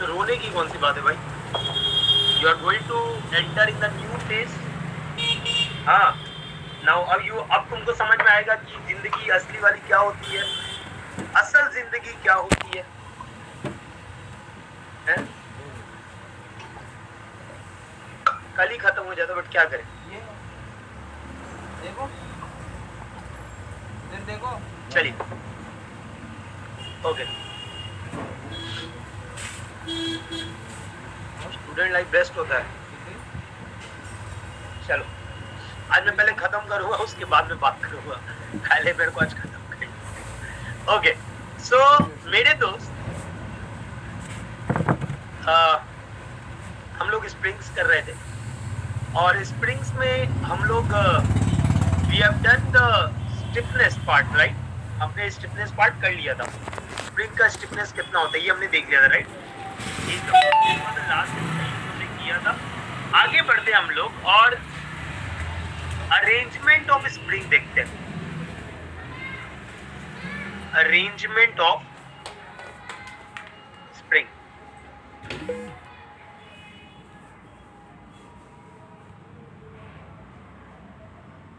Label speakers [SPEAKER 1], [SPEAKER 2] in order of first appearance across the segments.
[SPEAKER 1] रोने की कौन सी बात है भाई? You are going to enter in the new phase. हाँ, नाउ अब तुमको समझ में आएगा कि जिंदगी असली वाली क्या होती है, असल जिंदगी क्या होती है? कल ही खत्म हो जाता, बट क्या करें?
[SPEAKER 2] ये देखो, देखो,
[SPEAKER 1] चलिए ओके। स्टूडेंट लाइफ बेस्ट होता है। चलो आज मैं पहले खत्म करूंगा, उसके बाद में बात करूंगा। पहले मेरे को आज खत्म करें। ओके, सो मेरे दोस्त, हम लोग स्प्रिंग्स कर रहे थे और स्प्रिंग्स में हम लोग we have done the stiffness part, right? हमने स्टिफनेस पार्ट कर लिया था। स्प्रिंग का स्टिफनेस कितना होता है ये हमने देख लिया था, राइट? लास्ट हमने किया था। आगे बढ़ते हम लोग और अरेंजमेंट ऑफ स्प्रिंग देखते हैं। Arrangement of spring.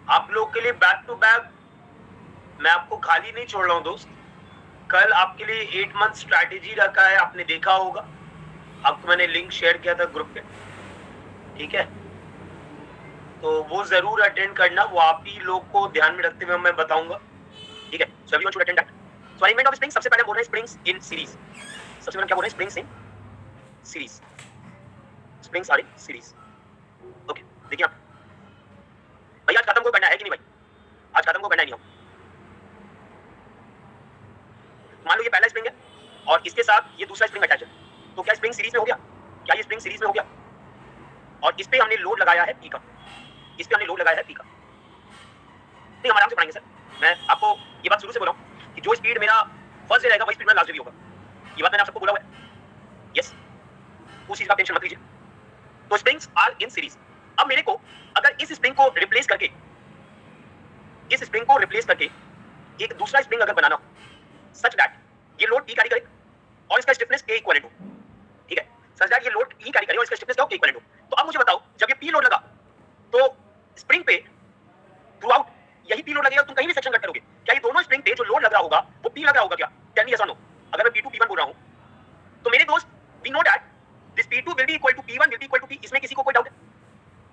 [SPEAKER 1] आप लोग के लिए बैक टू बैक मैं आपको खाली नहीं छोड़ रहा हूं दोस्त। कल आपके लिए 8 मंथ स्ट्रैटेजी रखा है, आपने देखा होगा। आपको मैंने लिंक शेयर किया था ग्रुप पे, ठीक है? तो वो जरूर अटेंड करना, वो आप ही लोग को ध्यान में रखते हुए मैं बताऊंगा, ठीक है? So everyone should attend that. So arrangement of springs, सबसे पहले हम बोल रहे हैं स्प्रिंग्स इन सीरीज। सबसे पहले क्या बोल रहे हैं? Springs in series. Springs are in series. Okay, देखिए आप भाई, आज खत्म को करना है कि नहीं भाई? आज खत्म को करना है नहीं? मान लो ये पहला स्प्रिंग है और इसके साथ ये दूसरा स्प्रिंग अटैच है, तो क्या स्प्रिंग सीरीज में हो गया? क्या ये स्प्रिंग सीरीज में हो गया? और इस पे हमने लोड लगाया है पी का, इस पे हमने लोड लगाया है पी का। नहीं, हम आराम से पढ़ेंगे सर। मैं आपको ये बात शुरू से बोला हूं कि जो स्पीड मेरा फर्स्ट डे रहेगा वही स्पीड मेरा लास्ट डे भी होगा। ये बात मैंने आप सबको बोला हुआ है। यस, उस चीज का टेंशन मत लीजिए। तो स्प्रिंग्स आर इन सीरीज। अब मेरे को अगर इस स्प्रिंग को रिप्लेस करके, इस स्प्रिंग को रिप्लेस करके एक दूसरा स्प्रिंग अगर बनाना हो सच दैट ये लोड P कैरी करे और इसका स्टिफनेस K इक्विवेलेंट हो, ठीक है? सच दैट ये लोड P कैरी करे और इसका स्टिफनेस क्या हो? K इक्विवेलेंट हो। तो अब मुझे बताओ, जब ये P लोड लगा तो स्प्रिंग पे थ्रू आउट यही P लोड लगेगा, तुम कहीं भी सेक्शन कट करोगे, क्या ये दोनों स्प्रिंग पे जो लोड लग रहा होगा वो P लग रहा होगा क्या? टेल मी यस और नो। अगर मैं P2 P1 बोल रहा हूं तो मेरे दोस्त we know that this P2 will be equal to P1 will be equal to P। इसमें किसी को कोई डाउट है?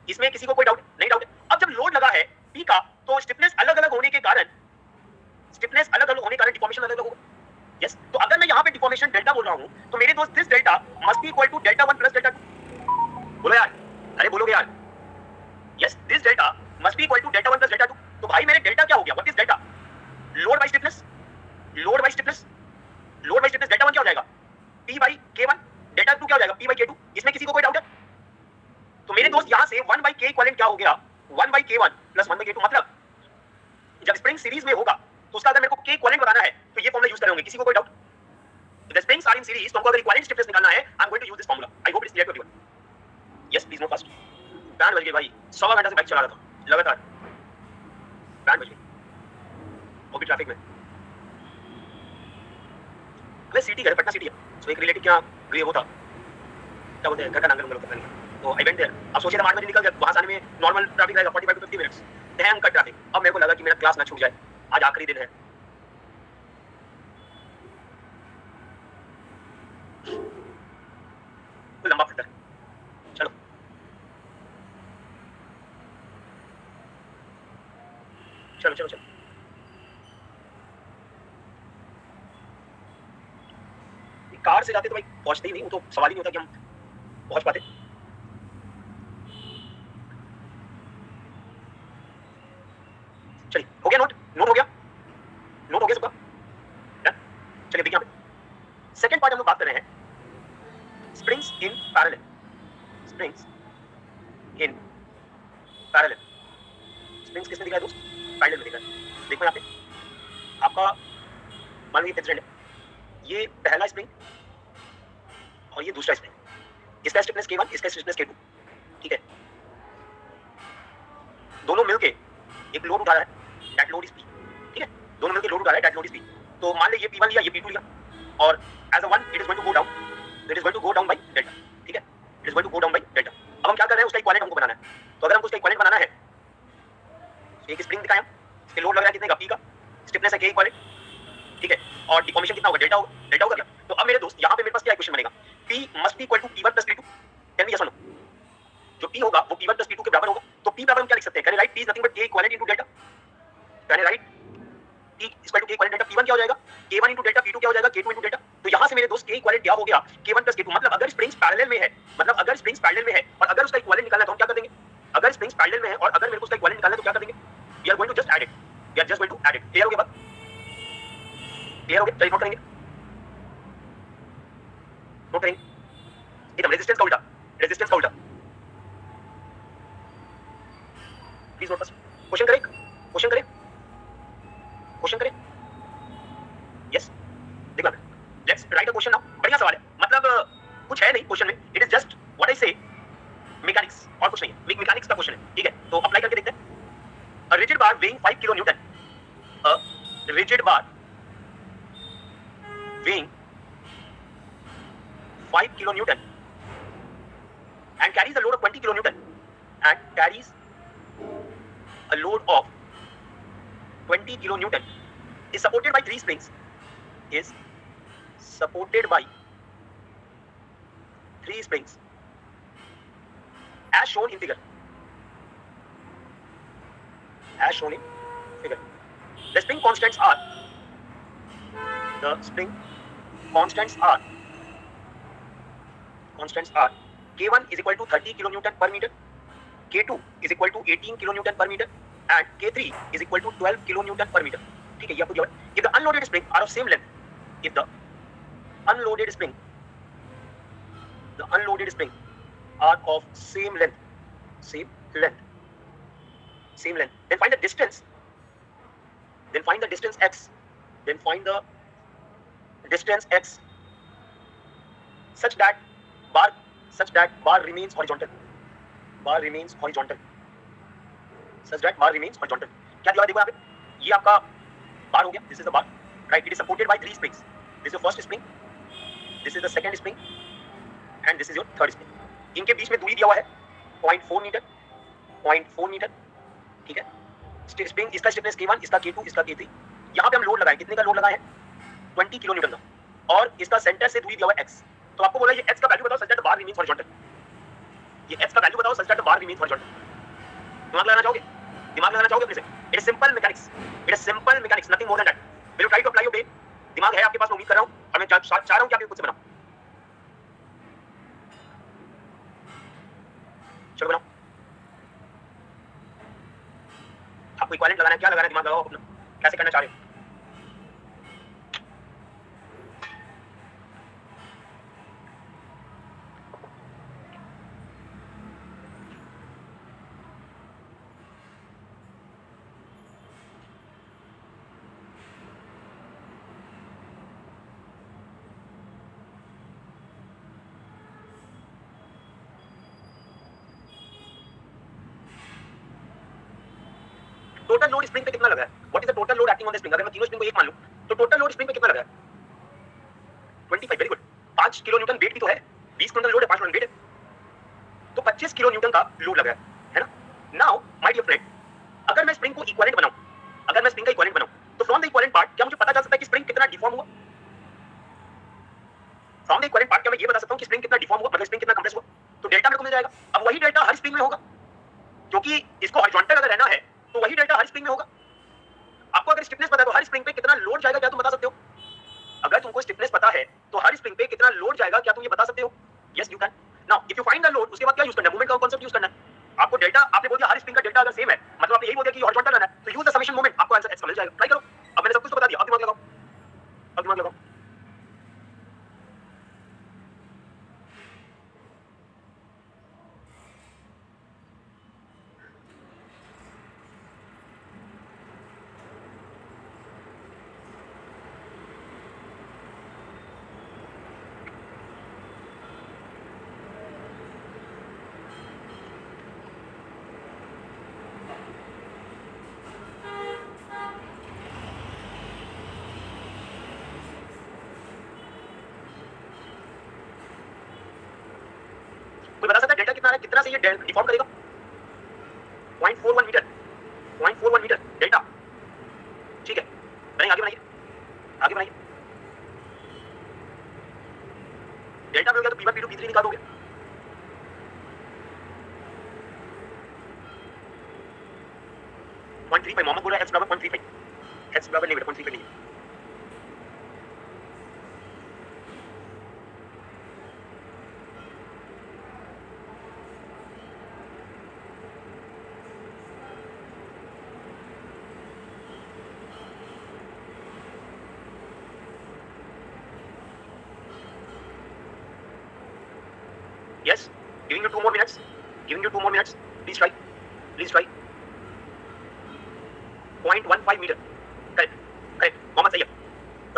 [SPEAKER 1] इसमें किसी को कोई डाउट नहीं? डाउट है। अब जब लोड लगा है P का तो स्टिफनेस अलग-अलग होने के कारण, स्टिफनेस अलग-अलग होने के कारण डिफॉर्मेशन अलग-अलग होगा। यस, तो अगर मैं यहाँ पे डिफॉर्मेशन डेल्टा बोल रहा हूँ तो मेरे दोस्त this delta must be equal to delta 1 plus delta 2। बोलो यार, अरे बोलोगे यार? Yes, this delta must be equal to delta 1 plus delta 2। तो भाई मेरे डेल्टा क्या हो गया? What is delta? Load by stiffness, load by stiffness, load by stiffness. Delta 1 क्या हो जाएगा? P bye K1। डेल्टा 2 क्या हो जाएगा? P by K2। इसमें किसी को कोई डाउट है? तो मेरे दोस्त यहाँ से 1 बाय K इक्विवेलेंट क्या हो गया? 1 bye K1 plus 1 bye K2। मतलब जब स्प्रिंग सीरीज में होगा तो उसका अगर मेरे को K इक्विवेलेंट बताना है तो ये फॉर्मूला यूज करेंगे। किसी को कोई doubt? The springs are in series, तो हमको अगर इक्विवेलेंट स्टिफनेस निकालना है, I'm going to use this formula. I hope it's clear to everyone. Yes, please note first. Band बज गई भाई, 1.25 घंटा से बाइक चला रहा था लगातार, बैंड बज गई ओके ट्रैफिक में। अबे सिटी घर पटना सिटी है, सो एक रिलेटिव क्या गए वो था, क्या बोलते हैं, घर का नाम लोग पता नहीं, तो आई वेंट देयर। अब सोचिए था 8 बजे निकल गया, वहां से आने में नॉर्मल ट्रैफिक रहेगा 45 टू 50 मिनट्स, भयंकर ट्रैफिक। अब मेरे को लगा कि मेरा क्लास ना छूट जाए, आज आखिरी दिन है। लंबा फिल्टर, चलो चलो चलो चलो। कार से जाते तो भाई पहुंचते ही नहीं, वो तो सवाल ही नहीं होता कि हम पहुंच पाते। चलिए, हो गया नोट? नोट हो गया? नोट हो गया सबका? चलिए देखिए, यहाँ पे सेकंड पार्ट हम लोग बात कर रहे हैं springs in parallel. Springs in parallel. Springs किसने दिखाया दोस्त? पैरेलल में दिखाया। देखो यहाँ पे आपका मान लो ये प्रेसिडेंट है, ये पहला स्प्रिंग और ये दूसरा स्प्रिंग, इसका स्टिफनेस K1, इसका स्टिफनेस K2, ठीक है? दोनों मिलके एक लोड उठा रहा है, दैट लोड इज P, ठीक है? दोनों मिलके लोड उठा रहा है, दैट लोड इज P। तो मान ले ये P1 लिया, ये P2 लिया, और as a one it is going to go down, it is going to go down by pass क्या इक्वेशन बनेगा, P must be equal to P1 plus P2, tell me yes or no. जो P होगा वो P1 plus P2 के बराबर होगा, तो P बराबर हम क्या लिख सकते हैं, can I right P is nothing but K equivalent into delta, can I right P equal to K equivalent delta, P1 क्या हो जाएगा, K1 into delta, P2 क्या हो जाएगा, K2 into delta। तो यहाँ से मेरे दोस्त K equivalent क्या हो गया, K1 plus K2, मतलब अगर स्प्रिंग्स पैरेलल में है, मतलब अगर स्प्रिंग्स पैरेलल में है और अगर उसका इक्विवेलेंट निकालना है तो हम क्या कर देंगे, अगर स्प्रिंग्स पैरेलल में है और अगर मेरे को उसका इक्विवेलेंट निकालना है तो क्या कर देंगे, we are going to just add it, we are just going to add it. Clear हो गया बात, क्लियर हो गया, चलिए नोट करेंगे, नोट करेंगे एकदम रेजिस्टेंस का उल्टा, रेजिस्टेंस का उल्टा, प्लीज नोट फर्स्ट। क्वेश्चन करें, क्वेश्चन करें, क्वेश्चन करें, यस देखो let's write a question now. बढ़िया सवाल है, मतलब कुछ है नहीं क्वेश्चन में, it is just what I से मैकेनिक्स, और कुछ नहीं है, मैकेनिक्स का क्वेश्चन है, ठीक है, तो अप्लाई करके देखते हैं। A rigid bar weighing 5 kilo Newton, a rigid bar weighing 5 kilo Newton and carries a load of 20 kilo Newton and carries a load of 20 kilo Newton is supported by 3 springs, is supported by 3 springs as shown in figure, as shown in figure. The spring constants are, the spring constants are K1 is equal to 30 kilonewton per meter, K2 is equal to 18 kilonewton per meter and K3 is equal to 12 kilonewton per meter। ठीक है, ये आपको दिया है। If the unloaded spring are of same length, if the unloaded spring are of same length, then find the distance, x, such that bar remains horizontal, such that bar remains horizontal। क्या दिया है देखो यहाँ पे, ये आपका बार हो गया, this is the bar, right, it is supported by 3 springs, this is your first spring, this is the second spring and this is your third spring। इनके बीच में दूरी दिया हुआ है 0.4 मीटर, ठीक है। स्प्रिंग इसका स्टिफनेस K1, इसका K2, इसका K3, यहाँ पे हम लोड लगाए, कितने का लोड लगाए हैं, 20 किलो न्यूटन का, और इसका सेंटर से दूरी दिया हुआ है x, तो आपको बोला ये x का वैल्यू बताओ such that the bar remains horizontal, ये x का वैल्यू बताओ such that the bar remains horizontal. दिमाग लगाना चाहोगे, अपने से, it is simple mechanics, nothing more than that. Will you try to apply your brain, दिमाग है आपके पास, मैं उम्मीद कर रहा हूं, और मैं चाह रहा हूं कि आप खुद से बनाओ, चलो बनाओ। आपको इक्विवेलेंट लगाना है, क्या लगाना है, दिमाग लगाओ अपना, कैसे करना चाह रहे हो। टोटल लोड स्प्रिंग पे कितना लगा है, what is the total load acting on the spring, अगर मैं तीनों स्प्रिंग को एक मान लूं तो टोटल लोड स्प्रिंग पे कितना लगा है, 25, very good. 5 kilo Newton wait भी तो है, 20 क्विंटल लोड है, 5 टन वेट है, तो 25 किलो न्यूटन का लोड लगा है ना। नाउ माय डियर फ्रेंड, अगर मैं स्प्रिंग को इक्विवेलेंट बनाऊं, अगर मैं स्प्रिंग का इक्विवेलेंट बनाऊं, तो फ्रॉम द इक्विवेलेंट पार्ट क्या मुझे पता चल सकता है कि स्प्रिंग कितना डिफॉर्म हुआ, फ्रॉम द इक्विवेलेंट पार्ट क्या मैं ये बता सकता हूं कि स्प्रिंग कितना डिफॉर्म हुआ, मतलब स्प्रिंग कितना कंप्रेस हुआ, तो डेल्टा मेरे को मिल जाएगा। अब वही डेल्टा हर स्प्रिंग में होगा, क्योंकि इसको हॉरिजॉन्टल अगर रहना है तो वही डेल्टा हर स्प्रिंग में होगा। आपको अगर स्टिफनेस पता है तो हर स्प्रिंग पे कितना लोड जाएगा क्या तुम बता सकते हो, अगर तुमको स्टिफनेस पता है तो हर स्प्रिंग पे कितना लोड जाएगा क्या तुम ये बता सकते हो, yes you can. Now if you find the load, उसके बाद क्या यूज करना है, मोमेंट का कांसेप्ट यूज करना है। आपको डेल्टा, आपने बोल दिया हर स्प्रिंग का डेल्टा अगर सेम है, मतलब आपने यही बोल दिया कि हॉरिजॉन्टल रहना है, तो यूज द समेशन मोमेंट, आपको आंसर x मिल जाएगा। ट्राई करो, अब मैंने सब कुछ तो बता दिया, अब दिमाग लगाओ, अब दिमाग लगाओ। कोई बता सकता है डेल्टा कितना है, कितना से ये डिफॉर्म करेगा, 0.41 मीटर, 0.41 मीटर डेल्टा, ठीक है। बनाइए, आगे बनाइए, आगे बनाइए। डेल्टा में हो गया तो P1 P2 P3 निकाल दोगे। पॉइंट 3 मोहम्मद बोल रहा है x बराबर 0.35, x बराबर नहीं बेटा 0.35 नहीं है। Yes, giving you 2 more minutes. Giving you 2 more minutes. Please try. Please try. 0.15 metre. Correct. Correct. Mohammad सही है.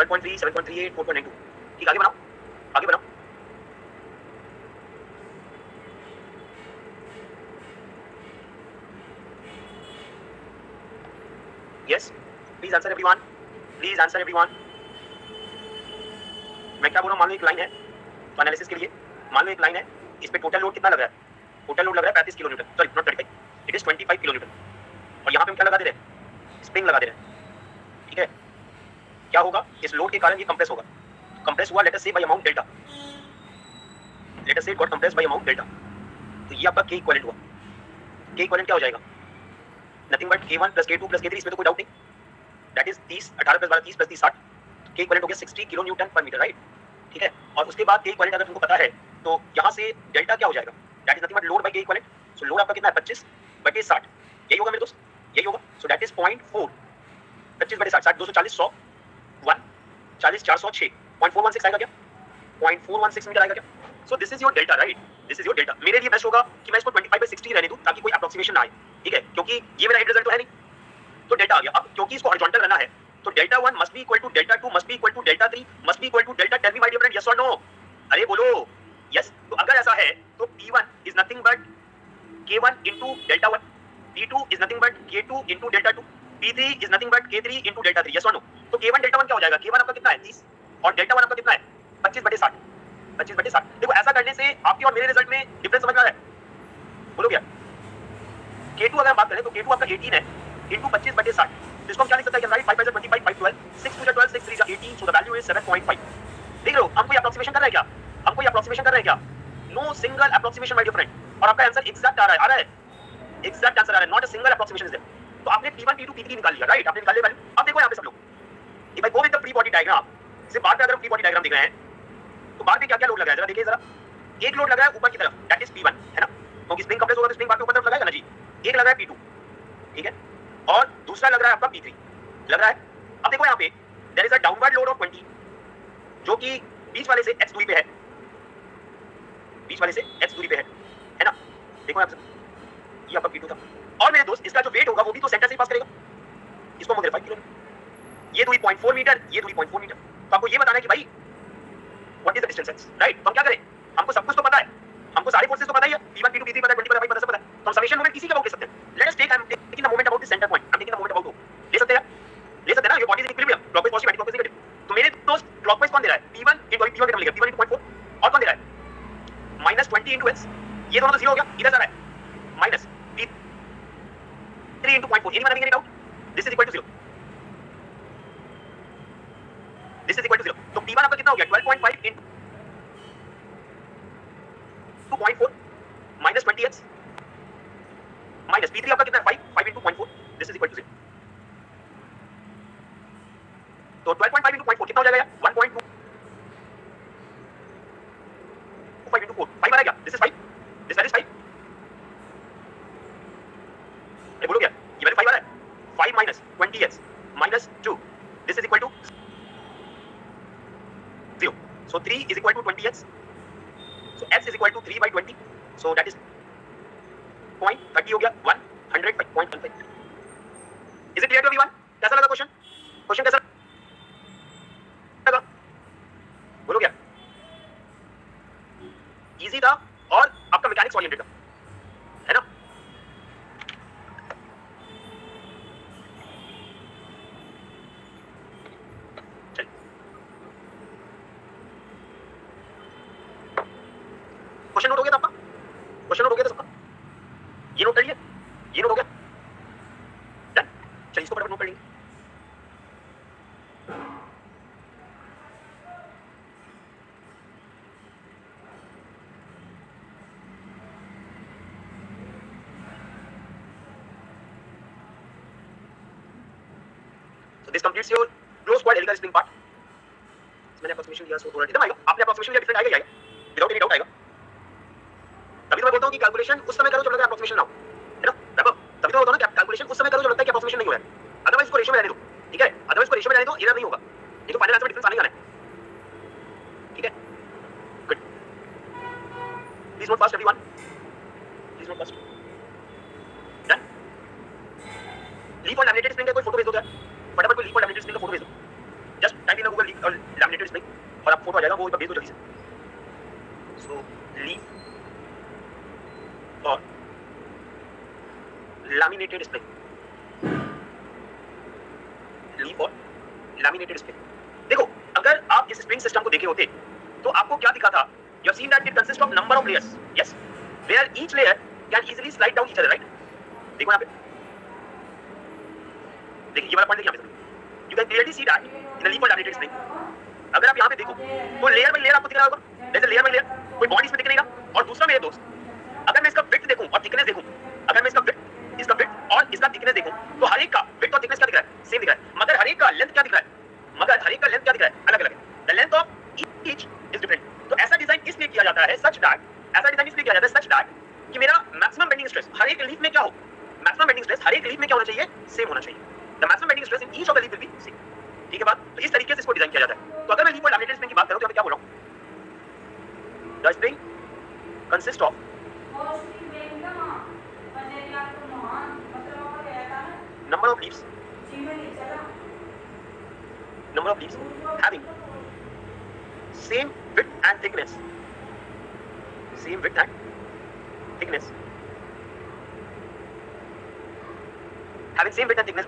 [SPEAKER 1] 12.3, 7.38, 4.92. ठीक आगे बनाओ. आगे बनाओ. Yes. Please answer everyone. Please answer everyone. मैं क्या बोल रहा हूँ, मान लो एक लाइन है तो एनालिसिस के लिए मान लो एक लाइन है, इस पे टोटल लोड कितना लग रहा है? टोटल लोड लग रहा है 35 kilo Newton, sorry not 35, it is 25 kilo Newton. और यहाँ पे हम क्या लगा दे रहे हैं? स्प्रिंग लगा दे रहे हैं। ठीक है, क्या होगा? इस लोड के कारण ये कंप्रेस होगा। कंप्रेस हुआ let us say by amount delta, let us say it got compress by amount delta. तो ये आपका के इक्विवेलेंट हुआ। के इक्विवेलेंट क्या हो जाएगा? Nothing but K1 plus K2 plus K3, इसमें तो कोई डाउट नहीं, दैट इज 30, 18 प्लस 12 30 प्लस 30 60। के इक्विवेलेंट हो गया 60 किलो न्यूटन पर मीटर, राइट? ठीक है, और उसके बाद के इक्विवेलेंट अगर तुमको पता है तो यहाँ से डेल्टा क्या हो जाएगा? That is nothing but load bye के इक्विवेलेंट। सो लोड आपका कितना है? 25 बटे 60, यही होगा मेरे दोस्त, यही होगा। सो दैट इज 0.4, 25 बटे 60, 60 240 100 1 40 406, 0.416 आएगा क्या? 0.416 मीटर आएगा क्या? सो this is your delta, right? This is your delta. मेरे लिए बेस्ट होगा कि मैं इसको 25/60 रहने दूं ताकि कोई अप्रोक्सीमेशन ना आए। ठीक है, क्योंकि ये मेरा एंड रिजल्ट तो है नहीं, तो डेल्टा आ गया। अब क्योंकि इसको हॉरिजॉन्टल रहना है तो delta 1 must be equal to delta 2 must be equal to delta 3 must be equal to delta 10 my dear friend, yes और नो? अरे बोलो यस। तो अगर ऐसा है तो P1 is nothing but K1 into delta 1, P2 is nothing but K2 into delta 2, P3 is nothing but K3 into delta 3, yes और no? तो K1 डेल्टा 1 क्या हो जाएगा? K1 आपका कितना है? 30, और डेल्टा 1 आपका कितना है? 25/60, 25/60। देखो ऐसा करने से आपके और मेरे रिजल्ट में डिफरेंस समझ में आ रहा है? बोलो क्या? K2 अगर हम बात करें तो K2 आपका 18 है into 25/60, तो इसको हम क्या लिख सकते हैं? Right 5 25 5 12 6 2 12 6 3 18, so the value is 7.5। देख लो हम कोई अप्रोक्सीमेशन कर रहे हैं क्या? हम कोई अप्रोक्सीमेशन कर रहे हैं क्या? No single approximation my dear friend, और आपका आंसर एग्जैक्ट आ रहा है, आ रहा है, एग्जैक्ट आंसर आ रहा है, not a single approximation is there. तो आपने P1 P2 P3 निकाल लिया, राइट? आपने निकाल लिया वैल्यू। अब देखो यहां पे सब लोग, if I go with the free body diagram, से बाहर पे अगर हम फ्री बॉडी डायग्राम देख रहे हैं तो बाहर पे क्या-क्या लोड लगा है जरा देखिए जरा। एक लोड लगा है ऊपर की तरफ, दैट इज P1, है ना? क्योंकि स्प्रिंग कंप्रेस होगा तो स्प्रिंग बार पे ऊपर तरफ लगाएगा ना जी। एक लग रहा है P2, ठीक है, और दूसरा लग रहा है आपका P3 लग रहा है। अब देखो यहाँ पे there is a downward load of 20 जो कि बीच वाले से x दूरी पे है, बीच वाले से x दूरी पे है ना? देखो यहाँ पे ये आपका P2 था, और मेरे दोस्त इसका जो वेट होगा वो भी तो सेंटर से ही पास करेगा। इसको हम 5 किलो, ये दूरी 0.4 मीटर, ये दूरी 0.4 मीटर। तो आपको ये बताना है कि भाई what is the distance x, right? तो हम क्या करें? हमको सब कुछ तो पता है, हमको सारे फोर्सेस तो पता ही है, P1 P2 P3 पता है, 20 पता है, 5 पता है, सब पता है। तो हम समेशन मोमेंट किसी का अबाउट ले सकते हैं। Let us take, I am taking the moment about the centre point, I am taking the moment about, ले सकते हैं, ले सकते हैं ना? Your body is in equilibrium, clockwise positive anti clockwise negative. तो मेरे दोस्त क्लॉकवाइज कौन दे रहा है? P1 into P1 के टर्म लिखा, P1 into 0.4, और कौन दे रहा है? -20 into x, ये दोनों तो 0 हो गया, इधर जा रहा है minus P3 into 0.4, anyone having any doubt? This is equal to 0, this is equal to 0। तो P1 आपका कितना हो गया? 12.5 into 2.4 minus 20x minus P3 आपका कितना है? 5 into 0.4, this is equal to 0। तो 12.5 into 0.4 कितना हो जाएगा? 1.25 into 4, 5 आ रहा है क्या? This is 5, this value is 5। ये बोलो क्या? ये वैल्यू 5 आ रहा है? 5 minus 20x minus 2, this is equal to 0। So 3 is equal to 20x, so x is equal to 3 by 20, so that is 0.30 हो गया, 100.15। Is it clear to everyone? कैसा लगा क्वेश्चन? क्वेश्चन कैसा लगा? बोलो क्या? इजी था और आपका मैकेनिक्स ओरिएंटेड था, है ना? चलिए क्वेश्चन नोट हो गया था आपका? क्वेश्चन नोट हो गया था सबका? ये नोट कर लिया? ये नोट हो गया? डन? चलिए इसको फटाफट नोट कर लेंगे। So this completes your closed coiled helical spring part. मैंने अप्रोक्सीमेशन लिया सो थोड़ा एकदम आएगा, आपने अप्रोक्सीमेशन लिया डिफरेंट आएगा ही आएगा, विदाउट एनी डाउट आएगा। तभी तो मैं बोलता हूं कि कैलकुलेशन उस समय करो जब लगता है अप्रोक्सीमेशन ना हो, है ना? देखो तभी तो होता है ना कैलकुलेशन उस समय करो जब लगता है कि अप्रोक्सीमेशन नहीं हो रहा है, अदरवाइज इसको रेशियो में रहने दो, ठीक है? अदरवाइज इसको रेशियो में रहने दो, एरर नहीं होगा, ये तो फाइनल आंसर में डिफरेंस आने ही आना है, ठीक है? Good, please note fast everyone, please note fast. Done. Leaf और लैमिनेटेड स्प्रिंग का कोई फोटो भेज दो क्या? फटाफट कोई लीफ और लैमिनेटेड स्प्रिंग का फोटो भेज दो, just type in Google leaf और लैमिनेटेड स्प्रिंग और आप फोटो आ जाएगा, वो भेज दो जल्दी से। सो लीफ और लैमिनेटेड स्प्रिंग, लीफ और लैमिनेटेड स्प्रिंग। देखो अगर आप इस स्प्रिंग सिस्टम को देखे होते तो आपको क्या दिखा था? You have seen that it consist of number of layers, yes, where each layer can easily slide down each other, right? देखो यहाँ पे, देखिए ये वाला पॉइंट देखिए यहाँ पे, you can clearly see that in the leaf और लैमिनेटेड स्प्रिंग। अगर आप यहाँ पे देखो तो लेयर बाय लेयर आपको दिख रहा होगा, जैसे लेयर बाय लेयर कोई बॉडी इसमें दिख नहीं रहा। और दूसरा मेरे दोस्त, अगर मैं इसका विड्थ देखूं और थिकनेस देखूं, अगर मैं इसका विड्थ और इसका थिकनेस देखूं तो हर एक का विड्थ और थिकनेस क्या दिख रहा है? सेम दिख रहा है, मगर हर एक का लेंथ क्या दिख रहा है? अलग अलग है। The length of each is different. तो ऐसा डिजाइन इसलिए किया जाता है सच दैट कि मेरा मैक्सिमम बेंडिंग स्ट्रेस हर एक लीफ में क्या हो? मैक्सिमम बेंडिंग स्ट्रेस हर एक लीफ में क्या होना चाहिए? सेम होना चाहिए। The maximum bending stress in each of the leaf will be same, ठीक है बात? तो इस तरीके से इसको डिजाइन किया जाता है। तो अगर मैं लीफ और लैमिनेटेड स्प्रिंग की बात करूं तो मैं क्या बोल रहा हूं? The spring consist of number of leaves having same width and thickness,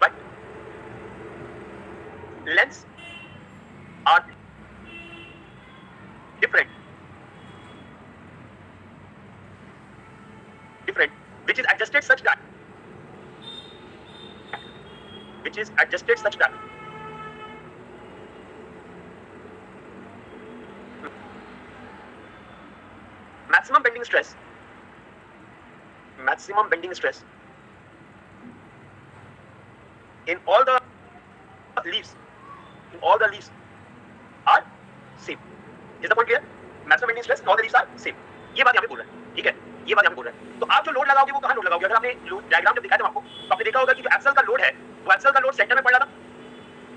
[SPEAKER 1] but lengths are different, which is adjusted such that maximum bending stress in all the leaves are same. Is the point clear? Maximum bending stress in all the leaves are same. ये बात यहाँ पे बोल रहा है, ठीक है? ये बात यहाँ पे बोल रहा है। तो आप जो लोड लगाओगे वो कहाँ लोड लगाओगे? अगर आपने डायग्राम जब दिखाया था आपको तो आपने देखा होगा कि जो एक्सल का लोड है वो एक्सल का लोड सेंटर में पड़ रहा था,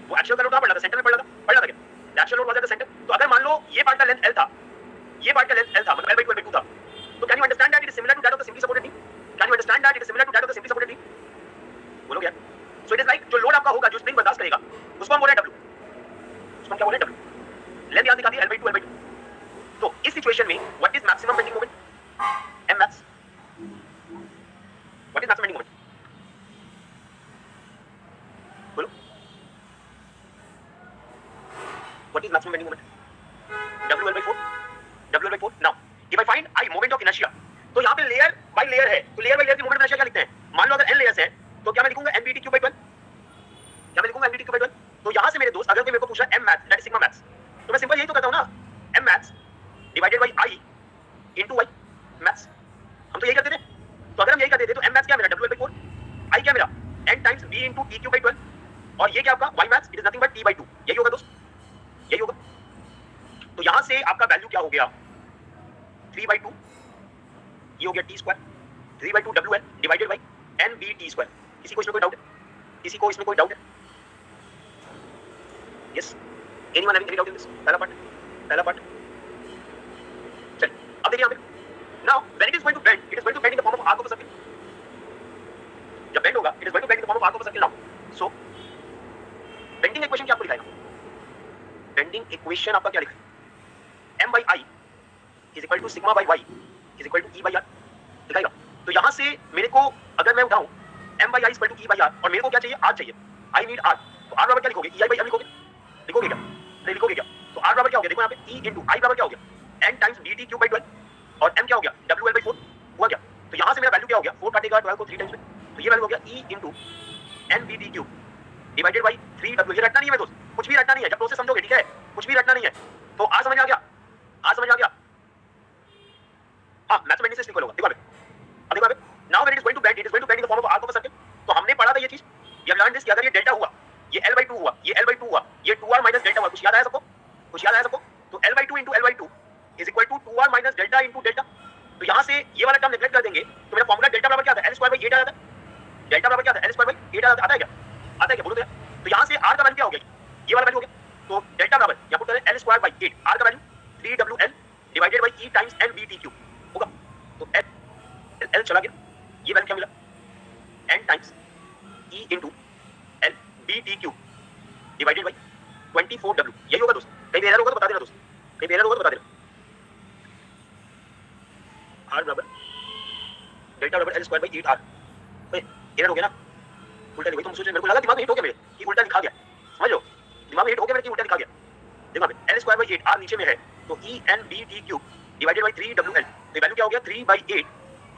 [SPEAKER 1] वो एक्सल का लोड कहाँ पड़ रहा था? सेंटर में पड़ रहा था क्या? Axle load was at the centre. तो अगर मान लो ये पार्ट का लेंथ L था, मतलब L/2 था, तो can you understand that it is similar to that of the simply supported beam? बोलो क्या? सो इट इज लाइक जो लोड आपका होगा, जो स्प्रिंग बर्दाश्त करेगा, उसको हम बोल रहे हैं W, उसको हम क्या बोल रहे हैं? W। लेंथ यहाँ दिखा दी L/2। तो इस सिचुएशन में what is maximum bending moment? Mmax। What is maximum bending moment? बोलो, what is maximum bending moment? WL/4। Now if I find I moment of inertia, तो यहाँ पे लेयर बाय लेयर है, तो लेयर बाय लेयर की moment of inertia क्या लिखते हैं? मान लो अगर n लेयर्स हैं तो क्या मैं लिखूंगा mBT/12? तो यहाँ से मेरे दोस्त अगर कोई मेरे को पूछा mmax that is sigma max, तो मैं सिंपल यही तो करता हूँ ना, mmax divided by I into y max। हम तो यही करते थे। तो अगर हम यही करते थे तो mmax क्या मेरा? WL/4। I क्या मेरा? n times b into T/12। और ये क्या आपका y max? It is nothing but T/2। यही होगा दोस्त, यही होगा। तो यहां से आपका वैल्यू क्या हो गया? 3/2, ये हो गया t square, 3/2 WL divided by nBT²। किसी को इसमें कोई डाउट है? Yes, anyone having any doubt in this? पहला पार्ट चलिए अब देखिए यहाँ पे। Now when it is going to bend, it is going to bend in the form of arc of a circle. जब बेंड होगा it is going to bend in the form of arc of a circle. Now so bending equation क्या आपको दिखाएगा? Bending equation आपका क्या लिखा है? m/I is equal to sigma by y is equal to E/R दिखाएगा। तो यहाँ से मेरे को अगर मैं उठाऊं m/I is equal to E/R और मेरे को क्या चाहिए? R चाहिए, आई नीड R। तो R बराबर क्या लिखोगे? EI/M लिखोगे क्या? नहीं लिखोगे क्या? तो R बराबर क्या हो गया? देखो यहाँ पे E into I बराबर क्या हो गया? n टाइम्स BT/12 और m क्या हो गया? WL/4 हुआ क्या? तो यहाँ से मेरा वैल्यू क्या हो गया? 4 काटेगा 12 को 3 टाइम्स में, तो ये वैल्यू हो गया E into nBT³ divided by 3W। ये रटना नहीं है दोस्त, कुछ भी रटना नहीं है, जब प्रोसेस समझोगे, ठीक है? कुछ भी रटना नहीं है। तो आज समझ आ गया? हाँ, मैक्सिमम बेंडिंग स्ट्रेस होगा। देखो अब देखो now when it is going to bend, it is going to bend in the form of arc of a circle. तो हमने पढ़ा था ये चीज, वी हैव लर्न दिस कि अगर ये डेल्टा हुआ, ये L/2 हुआ, ये L/2 हुआ, ये 2r माइनस डेल्टा हुआ। कुछ याद आया सबको? कुछ याद आया सबको? तो L/2 into L/2 is equal to 2r minus delta into delta। तो यहाँ से ये वाला टर्म नेगलेक्ट कर देंगे तो मेरा फॉर्मूला डेल्टा बराबर क्या आता है? L स्क्वायर बाई 8 आ जाता है। डेल्टा बराबर क्या आता है? L स्क्वायर बाई 8 आता है क्या? आता है क्या? बोलो तो यार। तो यहाँ से r का वैल्यू क्या हो गया? ये वाला वैल्यू हो गया। तो डेल्टा बराबर यहाँ पुट करें L स्क्वायर बाई 8, r का value 3WL divided by E times NBTQ होगा। तो L चला गया, ये वैल्यू क्या मिला? N times E into LBTQ divided by 24W। यही होगा दोस्त। कहीं भी एरर होगा तो बता देना दोस्त, कहीं भी एरर होगा तो बता देना। r बराबर डेल्टा बराबर L स्क्वायर बाई 8r। ओए एरर हो गया ना, उल्टा लिखा। तुम सोच रहे, मेरे को लगा दिमाग में हिट हो गया मेरे कि उल्टा लिखा गया। समझ लो, दिमाग में हिट हो गया मेरे कि उल्टा लिखा गया। देखो L स्क्वायर बाई 8 r नीचे में है तो ENBTQ डिवाइडेड बाई 3WL, तो वैल्यू क्या हो गया? 3 by 8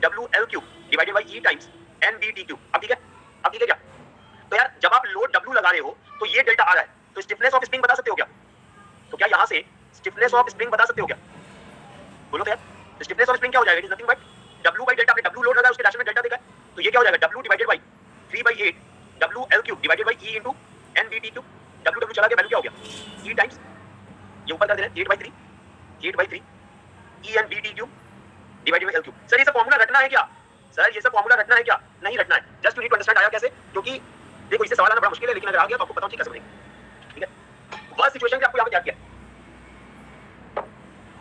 [SPEAKER 1] WL cube divided by E times NBTQ। अब ठीक है? अब ठीक है क्या? तो यार जब आप लोड W लगा रहे हो तो ये डेल्टा आ रहा है, तो स्टिफनेस ऑफ स्प्रिंग बता सकते हो क्या? तो क्या यहाँ से स्टिफनेस ऑफ स्प्रिंग बता सकते हो क्या? बोलो तो यार। स्टिफनेस ऑफ स्प्रिंग क्या हो जाएगा? It is nothing but W by delta. आपने W लोड लगा, उसके डायरेक्शन में डेल्टा देखा है, तो ये क्या हो जाएगा? W divided by 3 by 8 WL cube divided by E into NBTQ। W चला गया, वैल्यू क्या हो गया? E टाइम्स, ये ऊपर कर दे रहे हैं 8 by 3 ENBTQ divided by L cube. Sir ये सब फार्मूला रटना है क्या? सर ये सब फार्मूला रटना है क्या? नहीं रटना है। Just you need to understand. आया कैसे? क्योंकि देखो इससे सवाल आना बड़ा मुश्किल है, लेकिन अगर आ गया तो आपको पता हो ठीक कैसे बनेगा। ठीक है? वर्स्ट सिचुएशन के आपको यहाँ पे याद किया,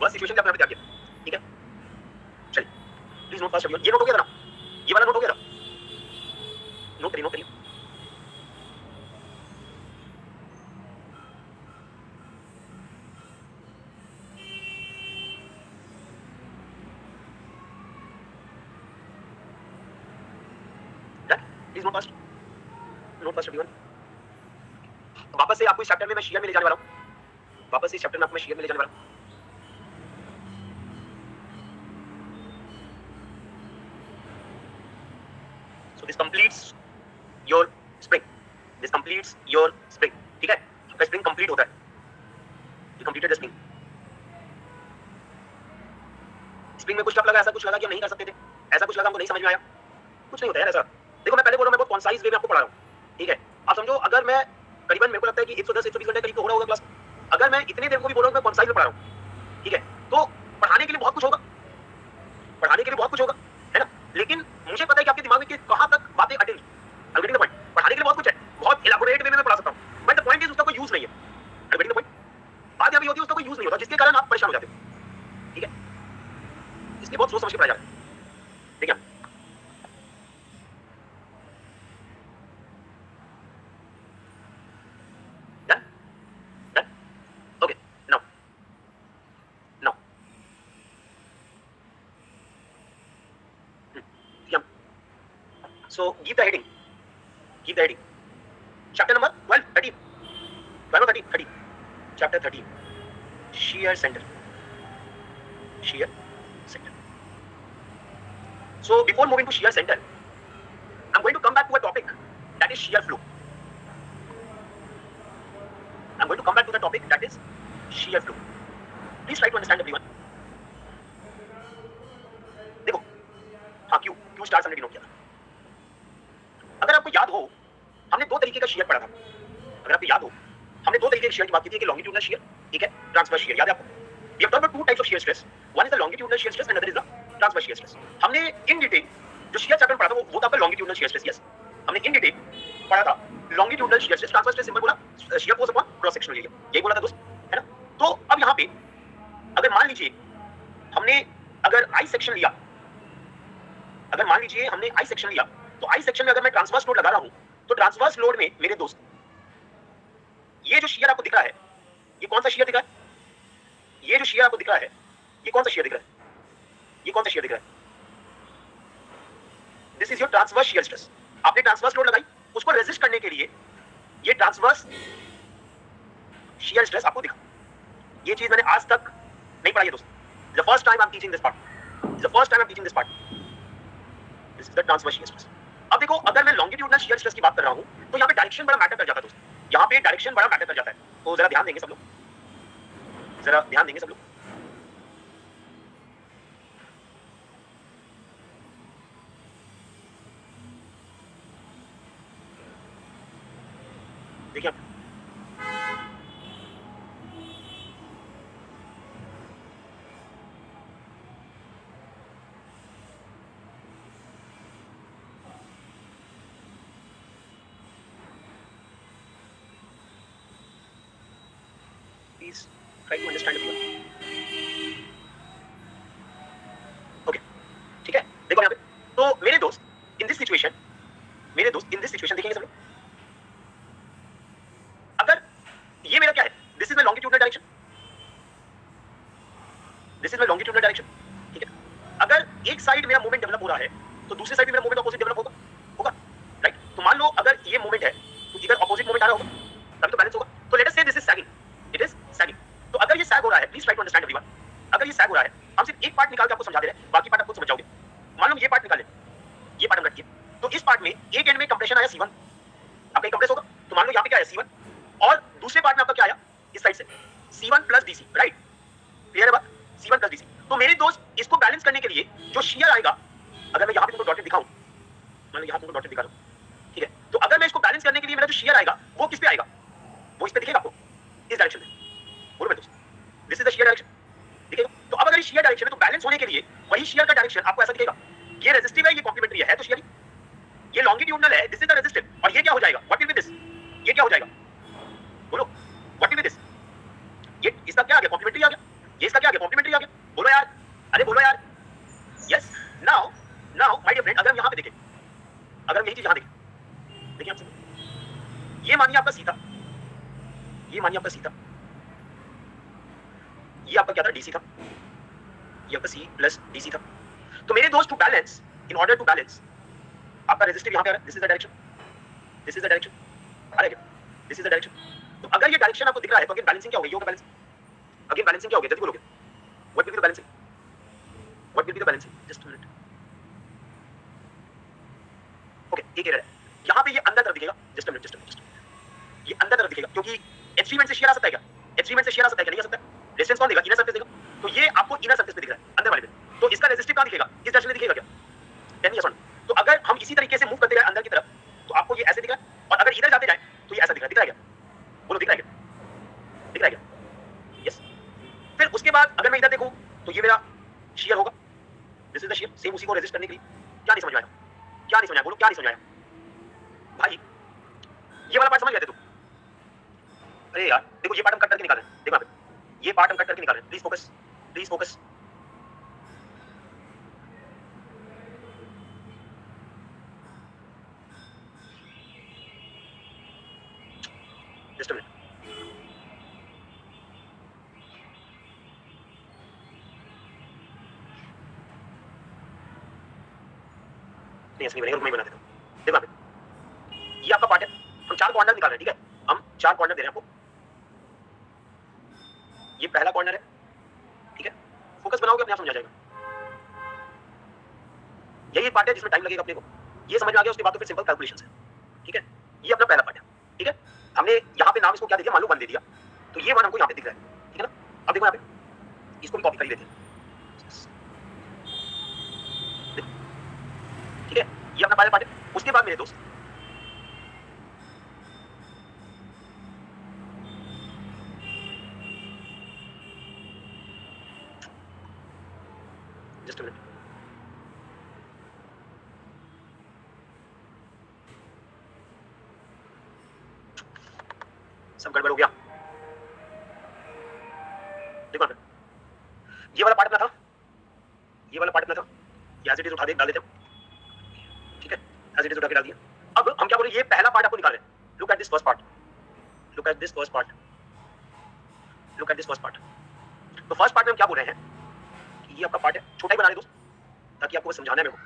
[SPEAKER 1] वर्स्ट सिचुएशन के आपने यहाँ पे याद किया। ठीक है, चलिए प्लीज नोट फास्ट। ये नोट हो गया था ना? ये वाला नोट हो गया था? नोट करिए, नोट करिए। Please note fast, note fast everyone. वापस से आपको इस चैप्टर में मैं शेयर में ले जाने वाला हूं। वापस से इस चैप्टर में आपको मैं शेयर में ले जाने वाला हूं। So this completes your spring. This completes your spring. ठीक है? आपका spring complete होता है। You completed the spring. spring में कुछ टफ लगा, ऐसा कुछ लगा कि हम नहीं कर सकते थे, ऐसा कुछ लगा हमको नहीं समझ में आया? कुछ नहीं होता यार ऐसा। देखो मैं पहले बोल रहा हूं, मैं बहुत कॉन्साइज वे में आपको पढ़ा रहा हूं। ठीक है? आप समझो, अगर मैं करीबन, मेरे को लगता है कि 110 120 घंटे करीब तो हो रहा होगा क्लास, अगर मैं इतनी देर को भी बोल रहा हूं मैं कॉन्साइज में पढ़ा रहा हूं, ठीक है, तो पढ़ाने के लिए बहुत कुछ होगा, पढ़ाने के लिए बहुत कुछ होगा, है ना? लेकिन मुझे पता है कि आपके दिमाग में कि कहां तक बातें अटेंगी। I am getting the point. पढ़ाने के लिए बहुत कुछ है, बहुत इलैबोरेट वे में मैं पढ़ा सकता हूं, बट द पॉइंट इज उसका कोई यूज नहीं है। आई एम गेटिंग द पॉइंट। बात यहां पे होती है उसका कोई यूज नहीं होता, जिसके कारण आप परेशान हो जाते हो। ठीक है? इसलिए बहुत सोच समझ के पढ़ा जाता है। ठीक है? So give the heading. Give the heading. Chapter number 12, 13. 12 or 13? 13. Chapter 13. Shear center. Shear center. So before moving to shear center, I'm going to come back to a topic that is shear flow. I'm going to come back to the topic that is shear flow. Please try to understand everyone. देखो, हाँ क्यों stars हमने denote किया था। अगर आपको याद हो, हमने दो तरीके का शेयर पढ़ा था। अगर आपको याद हो, हमने दो तरीके के शेयर की बात की थी, एक लॉन्गिट्यूडनल शेयर, एक है ट्रांसवर्स शेयर। याद है आपको? We have talked about two types of shear stress. One is the longitudinal shear stress and another is the transverse shear stress. हमने इन डिटेल जो शेयर चैप्टर पढ़ा था वो था आपका longitudinal shear stress. यस, हमने इन डिटेल पढ़ा था longitudinal shear stress, transverse stress simple बोला, shear force upon cross sectional area, यही बोला था दोस्त, है ना? तो अब यहाँ पे अगर मान लीजिए हमने अगर आई सेक्शन लिया, अगर मान लीजिए हमने आई सेक्शन लिया, तो आई सेक्शन में अगर मैं ट्रांसवर्स लोड लगा रहा हूं, तो ट्रांसवर्स लोड में मेरे दोस्त ये जो शेयर आपको दिख रहा है, ये कौन सा शेयर दिख रहा है? ये जो शेयर आपको दिख रहा है, ये कौन सा शेयर दिख रहा है? ये कौन सा शेयर दिख रहा है? This is your transverse shear stress. आपने ट्रांसवर्स लोड लगाई, उसको रेजिस्ट करने के लिए ये ट्रांसवर्स शेयर स्ट्रेस आपको दिखा। ये चीज मैंने आज तक नहीं पढ़ाई है दोस्त। The first time I am teaching this part, the first time I am teaching this part. This is the transverse shear stress. अब देखो, अगर मैं लॉन्गिट्यूडनल शेयर स्ट्रेस की बात कर रहा हूं, तो यहाँ पे डायरेक्शन बड़ा मैटर कर जाता है दोस्त। यहाँ पे डायरेक्शन बड़ा मैटर कर जाता है, तो जरा ध्यान देंगे सब लोग, जरा ध्यान देंगे सब लोग। देखिए आप please try to understand it. Okay, ठीक है, देखो यहाँ पे, तो मेरे दोस्त इन दिस सिचुएशन, मेरे दोस्त इन दिस सिचुएशन देखेंगे सब लोग, अगर ये मेरा क्या है, this is my longitudinal direction, this is my longitudinal direction, ठीक है। अगर एक साइड मेरा मूवमेंट डेवलप हो रहा है तो दूसरी साइड भी मेरा मूवमेंट ऑपोजिट डेवलप होगा, होगा, राइट। तो मान लो अगर ये मूवमेंट है तो इधर ऑपोजिट मूवमेंट आ रहा होगा, तभी तो बैलेंस होगा। तो let us see this is sagging, it is sagging. तो अगर ये सैग हो रहा है, please try to understand everyone, अगर ये सैग हो रहा है, हम सिर्फ एक पार्ट निकाल के आपको समझा दे रहे हैं, बाकी पार्ट आप खुद समझ जाओगे। मान लो ये पार्ट निकाले, ये पार्ट हम रखिए, तो इस पार्ट में एक एंड में कंप्रेशन आया C1, आपका कंप्रेस होगा, तो मान लो यहाँ पे क्या है C1, और दूसरे पार्ट में आपका क्या आया इस साइड से C1 plus DC, right, clear है बात, C1 प्लस DC। तो मेरे दोस्त इसको बैलेंस करने के लिए जो शियर आएगा, अगर मैं यहाँ पे तुमको डॉटेड दिखाऊं, मान लो यहाँ तुमको डॉटेड दिखा रहा हूं, ठीक है, तो अगर मैं इसको बैलेंस करने के लिए मेरा जो शियर आएगा वो किस पे आएगा, वो इस पे दिखेगा आपको, इस डायरेक्शन में, बोलो मेरे दोस्त, this is the shear direction, दिखेगा। तो अब अगर ये शियर डायरेक्शन है तो बैलेंस होने के लिए वही शियर का डायरेक्शन आपको ऐसा दिखेगा, ये रेजिस्टिव है, ये कॉम्प्लीमेंट्री है तो शियर, ये लॉन्गिट्यूडनल है, दिस इज द रेजिस्टिव, और ये क्या हो जाएगा, व्हाट विल बी दिस, ये क्या हो जाएगा, बोलो व्हाट विल बी दिस, ये इसका क्या आ गया, कॉम्प्लीमेंट्री आ गया, ये इसका क्या आ गया, कॉम्प्लीमेंट्री आ गया, बोलो यार, अरे बोलो यार, yes. Now my dear friend, अगर हम यहाँ पे देखें, अगर हम यही चीज यहाँ देखें, देखिए आप सब, ये मानिए आपका सी था, ये मानिए आपका सी था, ये आपका क्या था, डीसी था, ये आपका सी प्लस डीसी था। तो मेरे दोस्त to balance, in order to balance, आपका रेजिस्टिव यहाँ पे आ रहा है, this is the direction, this is the direction, आ रहा है, दिस इज द डायरेक्शन। तो अगर ये डायरेक्शन आपको दिख रहा है तो अगेन बैलेंसिंग क्या होगी, ये होगा बैलेंसिंग, अगेन बैलेंसिंग क्या होगी, जल्दी बोलोगे, what will be the balancing, what will be the balancing, just a minute, okay, एक एरर है यहाँ पे, ये अंदर तरफ दिखेगा, just a minute, just a minute, ये अंदर तरफ दिखेगा, क्योंकि H3 से शेयर आ सकता है क्या, H3 से शेयर आ सकता है क्या, नहीं आ सकता, रेजिस्टेंस कौन देगा, इनर सरफेस देगा, तो ये आपको इनर सरफेस पे दिख रहा है, अंदर वाले पे, तो इसका रेजिस्टिव कहाँ दिखेगा, इस डायरेक्शन में दिखेगा क्या, टेन यस वन। तो अगर हम इसी तरीके से मूव करते रहे अंदर की तरफ तो आपको ये ऐसे दिख रहा है, और अगर इधर जाते जाए तो ये ऐसा दिख रहा है क्या, बोलो दिख रहा है क्या, दिख रहा है क्या, यस। फिर उसके बाद अगर मैं इधर देखूं तो ये मेरा शियर होगा, this is the shear, same उसी को रेजिस्ट करने के लिए, क्या नहीं समझ में आया, क्या नहीं समझ आया, बोलो क्या नहीं समझ आया भाई, ये वाला पार्ट समझ गए थे तुम, अरे यार देखो ये पार्ट हम कट करके निकाल रहे हैं, देखो यहाँ पे ये पार्ट हम कट करके निकाल रहे हैं, please focus, please focus, just a minute, नहीं ऐसे नहीं बनेगा, रुक मैं बना देता हूँ, देखो यहाँ पे ये आपका पार्ट है, हम चार कॉर्नर निकाल रहे हैं, ठीक है, हम चार कॉर्नर दे रहे हैं आपको, ये पहला कॉर्नर है, ठीक है, फोकस बनाओगे अपने आप समझ आ जाएगा, यही पार्ट है जिसमें टाइम लगेगा अपने को, ये समझ में आ गया, उसके बाद तो फिर सिंपल कैलकुलेशंस है, ठीक है, ये अपना पहला पार्ट है, ठीक है, हमने यहाँ पे नाम इसको क्या दे दिया, मान लो 1 दे दिया, तो ये 1 हमको यहाँ पे दिख रहा है, ठीक है ना। अब देखो यहाँ पे इसको भी कॉपी कर ही लेते हैं, ठीक है, ये अपना पहला पार्ट है। उसके बाद मेरे दोस्त जस्ट अ मिनट, सब गड़बड़ हो गया, देखो ये वाला पार्ट अपना था, ये वाला पार्ट अपना था, ये एज इट इज उठा दे, डाल देते हैं, ठीक है, एज इट इज उठा के डाल दिया। अब हम क्या बोल रहे हैं, ये पहला पार्ट आपको निकाल रहे हैं, look at this first part, look at this first part, look at this first part. तो फर्स्ट पार्ट में हम क्या बोल रहे हैं कि ये आपका पार्ट है, छोटा ही बना रहे दोस्त ताकि आपको बस समझाना है मेरे को,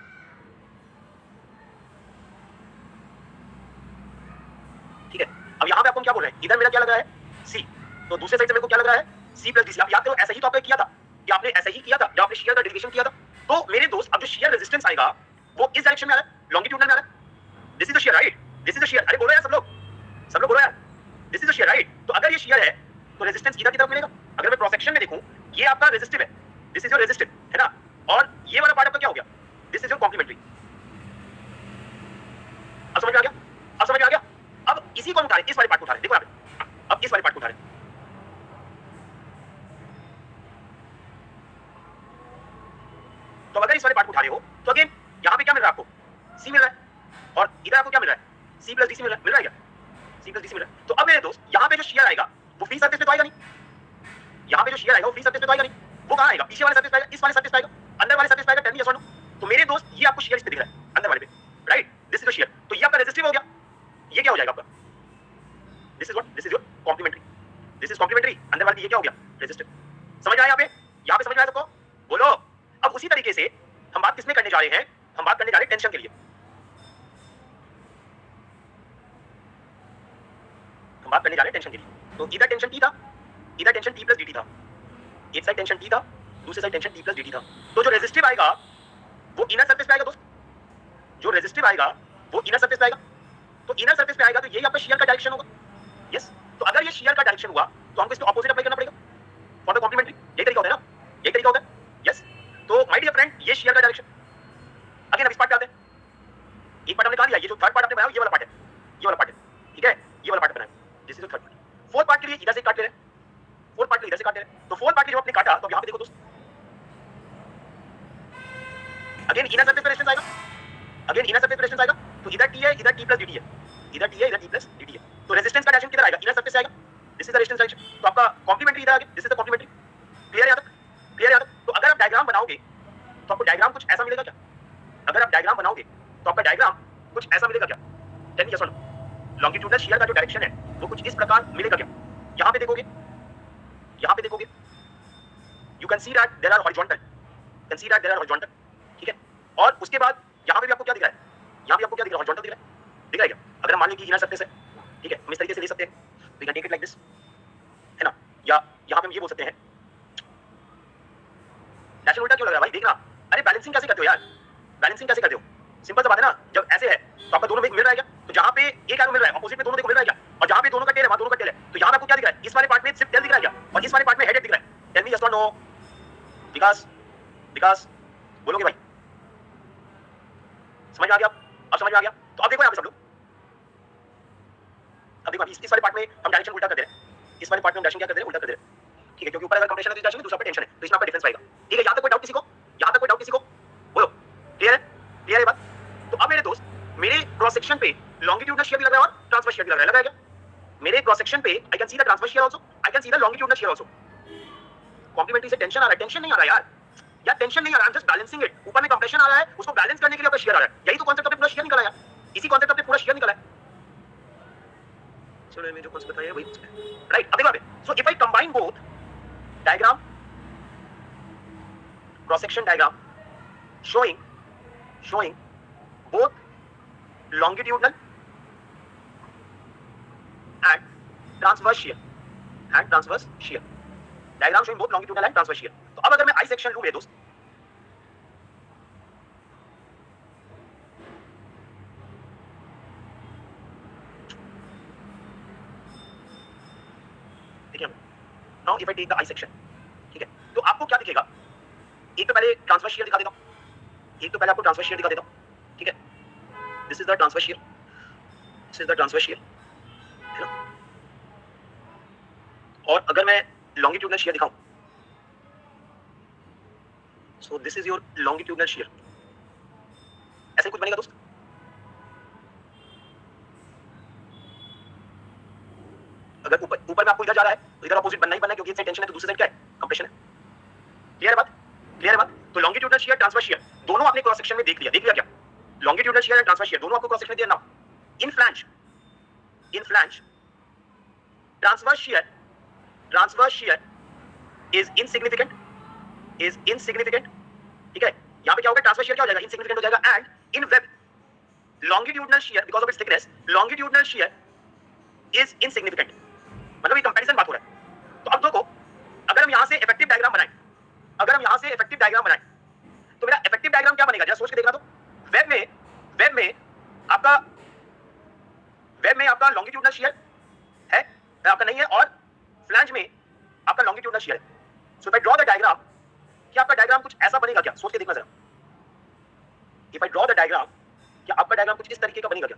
[SPEAKER 1] ठीक है। अब यहाँ पे आपको क्या बोल रहे हैं, इधर मेरा क्या लग रहा है C, तो दूसरे साइड से मेरे को क्या लग रहा है C प्लस DC। आप याद करो ऐसा ही तो आपने किया था, कि आपने ऐसा ही किया था जब आपने शियर का डेरिवेशन किया था। तो मेरे दोस्त अब जो शियर रेजिस्टेंस आएगा वो इस डायरेक्शन में आ रहा है, लॉन्गिट्यूडनल में आ रहा है, this is the shear, right, this is the shear, अरे बोलो यार सब लोग बोलो यार, this is the shear, right. तो अगर ये शियर है तो रेजिस्टेंस किधर की तरफ मिलेगा, अगर मैं क्रॉस सेक्शन में देखूं ये आपका रेजिस्टिव है, दिस इज योर रेजिस्टिव, है ना, और ये वाला पार्ट आपका क्या हो गया, दिस इज योर कॉम्प्लीमेंट्री। अब समझ में आ गया, अब समझ में आ गया। अब इसी इसी को हम उठा रहे हैं, इस वाले पार्ट को उठा रहे हैं। देखो यहाँ पे, अब इस वाले पार्ट को उठा रहे हैं। तो अगर इस वाले पार्ट को उठा रहे हो तो अगेन यहाँ पे क्या मिल रहा है आपको, सी मिल रहा है, और इधर आपको क्या मिल रहा है, सी प्लस डी सी मिल रहा है क्या, सी प्लस डी सी मिल रहा है। तो अब मेरे दोस्त यहाँ पे जो शेयर आएगा वो फ्री सरफेस पे तो आएगा नहीं, यहाँ पे जो शेयर आएगा वो फ्री सरफेस पे तो आएगा नहीं, वो कहाँ आएगा, पीछे वाले सरफेस पे आएगा, इस वाले सरफेस पे आएगा, अंदर वाले सरफेस पे आएगा। टेल मी यस और नो। तो मेरे दोस्त ये आपको शेयर इस पे दिख रहा है अंदर वाले पे, right, this is the share. तो ये आपका रेजिस्टिव हो गया, ये क्या हो जाएगा आपका, this is what, this is your complimentary, this is complimentary. अंदर वाले ये क्या हो गया, रेजिस्टिव। समझ आया यहाँ पे समझ में आया सबको, बोलो। अब उसी तरीके से हम बात किसमें करने जा रहे हैं, हम बात करने जा रहे हैं टेंशन के लिए, हम बात करने जा रहे हैं टेंशन के लिए। तो इधर टेंशन T था, इधर टेंशन T प्लस dt था, एक साइड टेंशन T था, दूसरी side tension T plus dt था। तो जो रेजिस्टिव आएगा वो इनर सरफेस पे आएगा दोस्त, जो रेजिस्टिव आएगा वो इनर सरफेस पे आएगा। तो इनर सरफेस पे आएगा तो यही आपका शेयर का डायरेक्शन होगा, यस। तो अगर ये शेयर का डायरेक्शन हुआ तो हमको इसको ऑपोजिट अप्लाई करना पड़ेगा फॉर द कॉम्प्लीमेंट्री। यही तरीका होता है ना, यही तरीका होता है, यस। तो माय डियर फ्रेंड, ये शेयर का डायरेक्शन। अगेन अब इस पार्ट पे आते हैं। एक पार्ट हमने कहा लिया, ये जो थर्ड पार्ट आपने बनाया ये वाला पार्ट है, ये वाला पार्ट है, ठीक है, ये वाला पार्ट बनाया, this is the third part. Fourth part के लिए इधर से काट ले रहे हैं, फोर्थ पार्ट के लिए इधर से काट ले रहे हैं। तो फोर्थ पार्ट के जो आपने काटा, तो यहां पे देखो दोस्त, अगेन इनर सरफेस पे रेजिस्टेंस आएगा, अगेन इनर सरफेस पे रेजिस्टेंस आएगा। तो इधर T है, इधर T प्लस dt है, इधर T है, इधर T प्लस dt है। तो रेजिस्टेंस का डायरेक्शन किधर आएगा, इनर सरफेस से आएगा, this is the resistance direction. तो आपका कॉम्प्लीमेंट्री इधर आ गया, this is the complimentary. Clear है यहाँ तक, क्लियर है यहाँ तक। तो अगर आप डायग्राम बनाओगे तो आपको डायग्राम कुछ ऐसा मिलेगा क्या, अगर आप डायग्राम बनाओगे तो आपका डायग्राम कुछ ऐसा मिलेगा क्या, टेल मी यस और नो। लॉन्गिट्यूडनल शियर का जो डायरेक्शन है वो कुछ इस प्रकार मिलेगा क्या। यहाँ पे देखोगे, यहाँ पे देखोगे, you can see that there are horizontal, can see that there are horizontal, ठीक है। और उसके बाद यहाँ पे भी आपको क्या दिख रहा है, यहाँ पे आपको क्या दिख रहा है, हॉरिजॉन्टल दिख रहा है, दिख रहा है क्या। अगर हम मान लें कि इनर सरफेस है, ठीक है, हम इस तरीके से ले सकते हैं, we can take it like this, है ना। या यहाँ पे हम ये बोल सकते हैं, डायरेक्शन उल्टा क्यों लग रहा है भाई, देखना। अरे बैलेंसिंग कैसे करते हो यार, बैलेंसिंग कैसे करते हो, सिंपल सा बात है ना। जब ऐसे है तो आपका दोनों में मिल रहा है क्या, तो जहाँ पे एक एरो मिल रहा है ऑपोजिट में दोनों देखो मिल रहा है क्या, और जहाँ पे दोनों का टेल है वहाँ दोनों का टेल है। तो यहाँ पे आपको क्या दिख रहा है, इस वाले पार्ट में सिर्फ टेल दिख रहा है क्या, और इस वाले पार्ट में हेड दिख रहा है। टेल मी यस और नो, विकास, विकास बोलोगे भाई, समझ में आ गया, अब समझ में आ गया। तो अब देखो यहाँ पे सब लोग, अब देखो इस वाले पार्ट में हम डायरेक्शन उल्टा कर दे रहे हैं, इस वाले पार्ट में हम डायरेक्शन क्या कर दे रहे हैं, उल्टा कर दे रहे हैं, ठीक है, क्योंकि ऊपर अगर कंप्रेशन है तो डायरेक्शन, दूसरा पे टेंशन है, तो इसमें आपका डिफरेंस आएगा, ठीक है। यहाँ तक कोई डाउट किसी को, यहाँ तक कोई डाउट किसी को, बोलो, क्लियर है, क्लियर है बात। तो अब मेरे दोस्त, मेरे क्रॉस सेक्शन पे लॉन्गिट्यूडनल शियर भी लग रहा है और ट्रांसवर्स शियर भी लग रहा है क्या। मेरे क्रॉस सेक्शन पे I can see the transverse shear also, I can see the longitudinal shear also. Complimentary से टेंशन आ रहा है, टेंशन नहीं आ रहा है यार टेंशन नहीं आ रहा है, I am just balancing it. ऊपर में कंप्रेशन आ रहा है, उसको बैलेंस करने के लिए आपका शेयर आ रहा है, यही तो कांसेप्ट आपने पूरा शेयर निकाला यार, इसी कांसेप्ट आपने पूरा शेयर निकाला है। चलो मैं जो कांसेप्ट बताया वही राइट। अब देखो यहाँ पे, so if I combine both diagram, cross section diagram showing both longitudinal and transverse shear, diagram showing both longitudinal and transverse shear। तो अब अगर मैं I section लूं मेरे दोस्त, ठीक है, now if I take the I section, ठीक है, तो आपको क्या दिखेगा, एक तो पहले ट्रांसवर्स शियर दिखा देता हूं, एक तो पहले आपको ट्रांसवर्स शेयर दिखा देता हूं, ठीक है, this is the transverse share, this is the transverse share, है ना। और अगर मैं लॉन्गिट्यूडनल शेयर दिखाऊं, सो this is your longitudinal share, ऐसे कुछ बनेगा दोस्त। अगर ऊपर में आपको इधर जा रहा है तो इधर अपोजिट बनना ही बनना है, क्योंकि एक साइड टेंशन है तो दूसरी साइड क्या है, कंप्रेशन है। क्लियर है बात, क्लियर है बात। तो लॉन्गिट्यूडनल शेयर, ट्रांसवर्स शेयर दोनों आपने क्रॉस सेक्शन में देख लिया क्या, longitudinal shear and transverse shear दोनों आपको क्रॉस सेक्शन में दिया ना। In flange transverse shear is insignificant, ठीक है। यहां पे क्या होगा, ट्रांसवर्स शेयर क्या हो जाएगा, इनसिग्निफिकेंट हो जाएगा। And in web longitudinal share because of its thickness, longitudinal share is insignificant, मतलब ये कंपैरिजन बात हो रहा है। तो अब देखो, अगर हम यहां से इफेक्टिव डायग्राम बनाएं, अगर हम यहां से इफेक्टिव डायग्राम बनाएं तो मेरा इफेक्टिव डायग्राम क्या बनेगा, जरा सोच के देखना। तो वेब में आपका लॉन्गिट्यूडनल शेयर है, आपका नहीं है, और फ्लैंज में आपका लॉन्गिट्यूडनल शेयर है। So if I draw the diagram, क्या आपका डायग्राम कुछ ऐसा बनेगा क्या, सोच के देखना जरा। If I draw the diagram, क्या आपका डायग्राम कुछ इस तरीके का बनेगा क्या,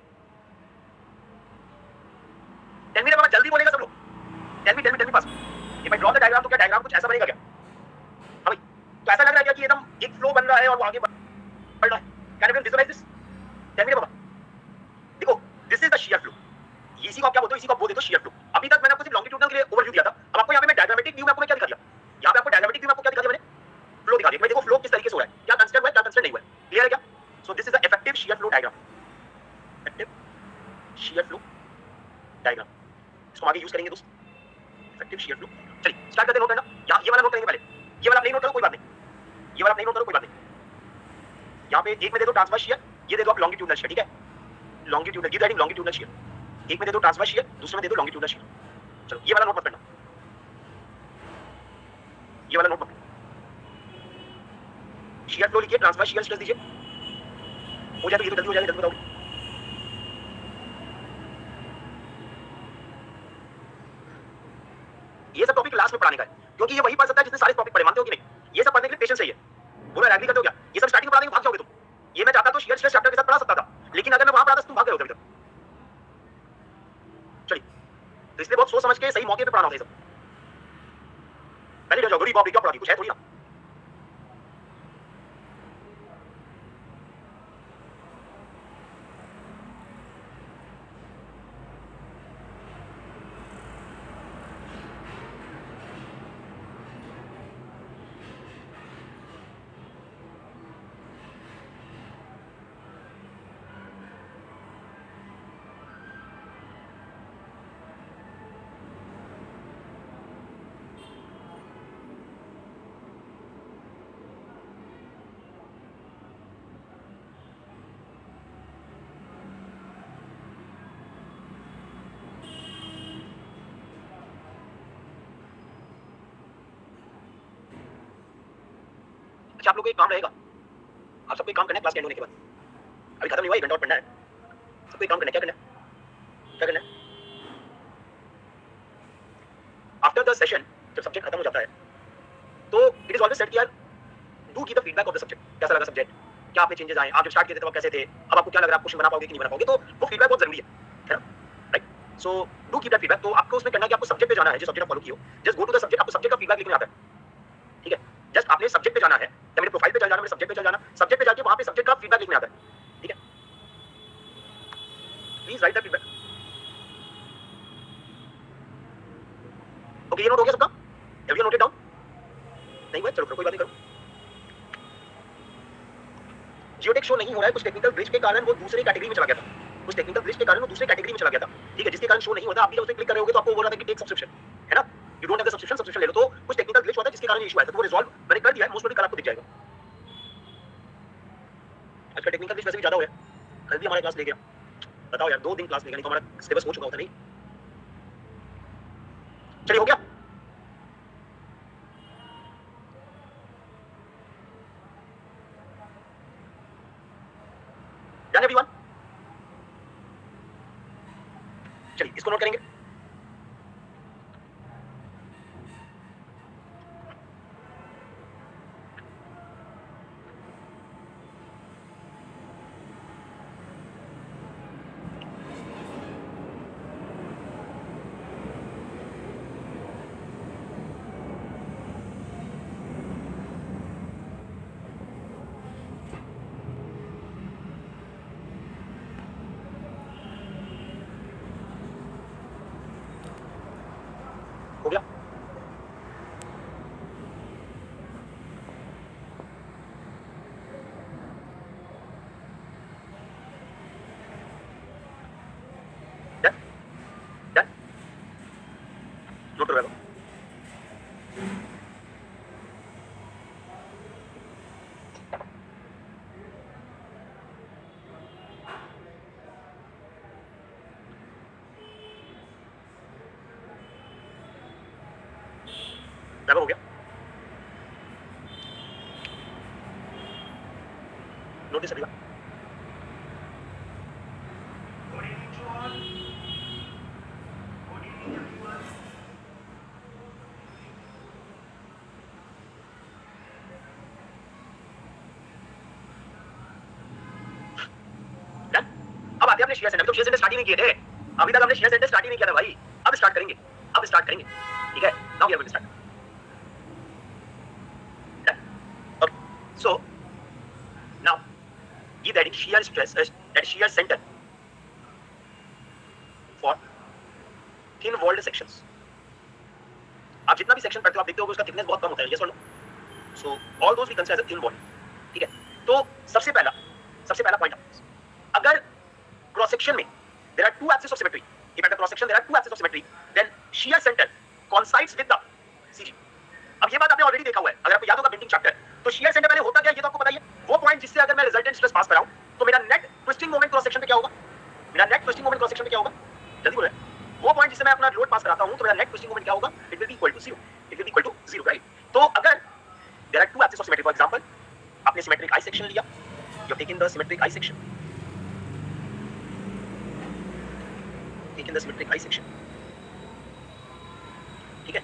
[SPEAKER 1] एक फ्लो बन रहा है और वो आगे बढ़ रहा है। Can you visualise this? Tell me बाबा। देखो this is the shear flow. इसी को आप क्या बोलते हो? इसी को आप बोल देते हो शियर फ्लो। अभी तक मैंने आपको सिर्फ लॉन्गिट्यूडनल के लिए ओवरव्यू दिया था। अब आपको यहाँ पे मैं डायग्रामेटिक व्यू में आपको मैं क्या दिखा दिया? यहाँ पे आपको डायग्रामेटिक व्यू में आपको क्या दिखा दिया मैंने? फ्लो दिखा दिया। देखो फ्लो किस तरीके से हो रहा है, क्या कंस्ट्रक्ट हुआ है, क्या कंस्ट्रक्ट नहीं हुआ है। क्लियर है क्या? सो this is the effective shear flow diagram. Effective shear flow diagram, इसको आगे यूज करेंगे दोस्त। Effective shear flow. चलिए स्टार्ट करते हैं। नोट करना, यहाँ ये वाला नोट करेंगे पहले। ये वाला आप नहीं नोट करो कोई बात नहीं, ये वाला आप नहीं नोट करो कोई बात नहीं। यहाँ पे एक में दे दो ट्रांसवर्स शियर, ये दे दो आप लॉन्गिट्यूडनल शियर। ठीक है, longitudinal, give heading longitudinal shear. एक में दे दो ट्रांसवर्स शियर, दूसरे में दे दो लॉन्गिट्यूडनल शियर। चलो ये वाला नोट मत करना, ये वाला नोट मत करना। शियर फ्लो लिखिए, ट्रांसवर्स शियर स्ट्रेस दीजिए। हो जाए तो ये तो जल्दी हो जाएगा, जल्दी बताओगे। ये सब टॉपिक लास्ट में पढ़ाने का है, क्योंकि ये वही पढ़ सकता है जिसने सारे टॉपिक पढ़े। मानते हो कि नहीं? ये सब पढ़ने के लिए पेशेंस चाहिए। बोलो एग्री करते हो क्या? ये सब स्टार्टिंग में पढ़ा देंगे, भाग जाओगे तुम। ये मैं चाहता तो शियर स्ट्रेस चैप्टर के साथ पढ़ा सकता था, लेकिन अगर मैं वहां पढ़ाता तो तुम भाग गए होते अभी तक। चलिए, तो इसलिए बहुत सोच समझ के सही मौके पे पढ़ाना होता है सब। पहले जाओ गरीब बाप क्या पढ़ा दी, कुछ है थोड़ी ना। अच्छा आप लोग को एक काम रहेगा, आप सबको एक काम करना है क्लास एंड होने के बाद। अभी खत्म नहीं हुआ, 1 घंटा और पढ़ना है। सबको एक काम करना है, क्या करना है? क्या करना है? आफ्टर द सेशन जब सब्जेक्ट खत्म हो जाता है तो इट इज ऑलवेज सेड कि यार do keep the feedback of the subject. कैसा लगा सब्जेक्ट, क्या आपने चेंजेस आए, आप जब स्टार्ट किए थे तब आप कैसे थे, अब आपको क्या लग रहा है, आप क्वेश्चन बना पाओगे कि नहीं बना पाओगे। तो वो फीडबैक बहुत जरूरी है ना, right? So do keep that feedback. तो आपको उसमें करना है कि आपको सब्जेक्ट पे जाना है, जो सब्जेक्ट आप फॉलो किए हो, just go to the subject. आपको सब्जेक्ट का फीडबैक लिखना आता है, ठीक है? जस्ट आपने सब्जेक्ट पे जाना है, या मेरे प्रोफाइल पे चल जाना, मेरे सब्जेक्ट पे चल जाना, सब्जेक्ट पे जाके वहां पे सब्जेक्ट का फीडबैक लिखना आता है, ठीक है? Please right the feedback. Okay, ये नोट हो गया सबका? Have you noted down? नहीं हुआ? चलो कोई बात नहीं, करो। जियोटेक शो नहीं हो रहा है, कुछ टेक्निकल ग्लिच के कारण वो दूसरे कैटेगरी में चला गया था। कुछ टेक्निकल ग्लिच के कारण वो दूसरे कैटेगरी में चला गया था, ठीक है? जिसके कारण शो नहीं होता। आप भी जब उसे क्लिक कर रहे होगे तो आपको बोल रहा था कि टेक सब्सक्रिप्शन, है ना? You don't have the subscription, subscription ले लो। तो कुछ टेक्निकल ग्लिच हुआ था जिसके कारण ये इशू आया था, तो वो रिजॉल्व मैंने कर दिया है। मोस्ट प्रोबेबली कल आपको दिख जाएगा। आज का टेक्निकल ग्लिच वैसे भी ज्यादा हो गया, कल भी हमारे क्लास ले गया। बताओ यार, 2 दिन क्लास ले गया, नहीं तो हमारा सिलेबस हो चुका होता। नहीं, चलिए हो गया। Done everyone? चलिए इसको नोट करेंगे। हो गया? डन? डन? नोट कर रहा हो गया? नोटिस अभी डन? अब आते हैं अपने शेयर सेंटर। तो शेयर सेंटर स्टार्ट ही नहीं किए थे अभी तक, हमने शेयर सेंटर स्टार्ट ही नहीं किया था भाई। अब स्टार्ट करेंगे, अब स्टार्ट करेंगे, ठीक है? Now we are going to start. Okay, so give that shear stress, that shear center for thin walled sections. आप जितना भी सेक्शन पढ़ते हो आप देखते हो उसका थिकनेस बहुत कम होता है, yes or no? So all those we consider as a thin wall. ठीक है, तो सबसे पहला पॉइंट, अगर क्रॉस सेक्शन में there are two axes of symmetry, if at the cross section there are two axes of symmetry, then shear center coincides with the CG. अब ये बात आपने ऑलरेडी देखा हुआ है, अगर आपको याद होगा बेंडिंग चैप्टर, तो shear center पहले होता क्या है ये तो आपको पता ही है, वो पॉइंट जिससे अगर मैं रिजल्टेंट स्ट्रेस पास कराऊं तो मेरा net twisting moment cross section पे क्या होगा, मेरा net twisting moment cross section पे क्या होगा, जल्दी बोलो, वो पॉइंट जिससे मैं अपना लोड पास कराता हूं तो मेरा नेट ट्विस्टिंग मोमेंट क्या होगा, it will be equal to 0, it will be equal to 0, right? तो अगर there are two axis of symmetry, for example आपने सिमेट्रिक आई सेक्शन लिया, you have taken the symmetric I section, taken the symmetric I section, ठीक है,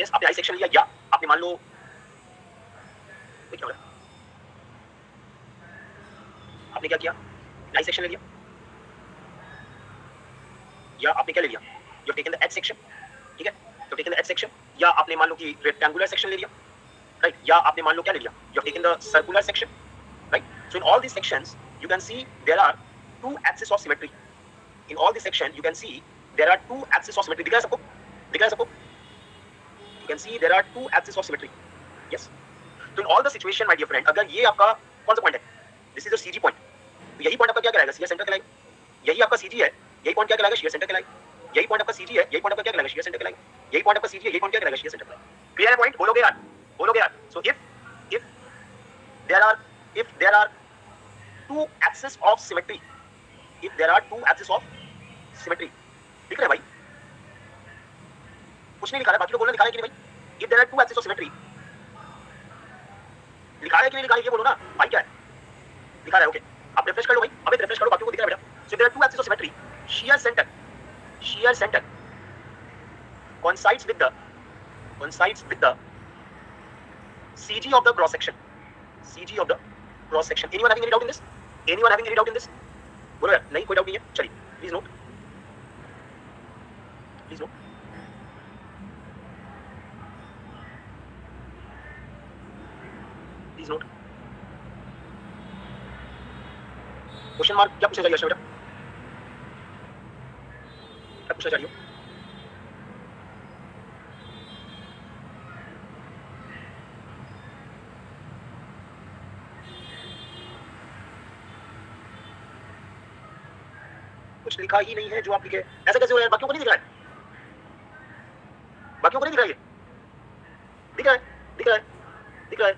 [SPEAKER 1] yes, आपने आई section लिया, या आपने मान लो क्या हो रहा है, आपने क्या किया, आई सेक्शन ले लिया, या आपने क्या ले लिया, you have taken the H section, ठीक है, you have taken the H section, या आपने मान लो कि रेक्टेंगुलर सेक्शन ले लिया, राइट, या आपने मान लो क्या ले लिया, you have taken the circular section, right? So in all this sections you can see there are two axis of symmetry, in all this section you can see there are two axis of symmetry, दिख रहा है सबको, दिख रहा है सबको, you can see there are two axis of symmetry, yes? तो in all the situation my dear friend, अगर ये आपका कौन सा पॉइंट है, this is the CG point, तो यही पॉइंट आपका क्या कहलाएगा, शियर सेंटर कहलाएगा, यही आपका सीजी है, यही पॉइंट क्या कहलाएगा, शियर सेंटर कहलाएगा, यही पॉइंट आपका सीजी है, यही पॉइंट आपका क्या कहलाएगा, शियर सेंटर कहलाएगा, यही पॉइंट आपका सीजी है, यही पॉइंट क्या कहलाएगा, शियर सेंटर कहलाएगा। क्लियर है पॉइंट, बोलोगे यार, बोलोगे यार? So if there are two axis of symmetry, if there are two axis of symmetry, दिख रहा है भाई, कुछ नहीं लिखा है, बाकी तो बोलना, लिखा है कि नहीं भाई, if there are two axis of symmetry, लिखा है कि नहीं लिखा है ये बोलो ना भाई, क्या है लिखा है, ओके, आप रिफ्रेश कर लो भाई, अबे रिफ्रेश करो, बाकी को दिख रहा है बेटा। So there are two axis of symmetry, shear center coincides with the CG of the cross section, CG of the cross section. Anyone having any doubt in this? Anyone having any doubt in this? बोलो यार, नहीं कोई doubt नहीं है, चलिए please note, please note, please note. Question mark क्या पूछना चाहिए बेटा, क्या पूछना चाहिए? कुछ लिखा ही नहीं है जो आप लिखे, ऐसा कैसे हो यार? बाकियों को नहीं दिख रहा है, बाकियों को नहीं दिख रहा है, दिख रहा है, दिख रहा है, दिख रहा है,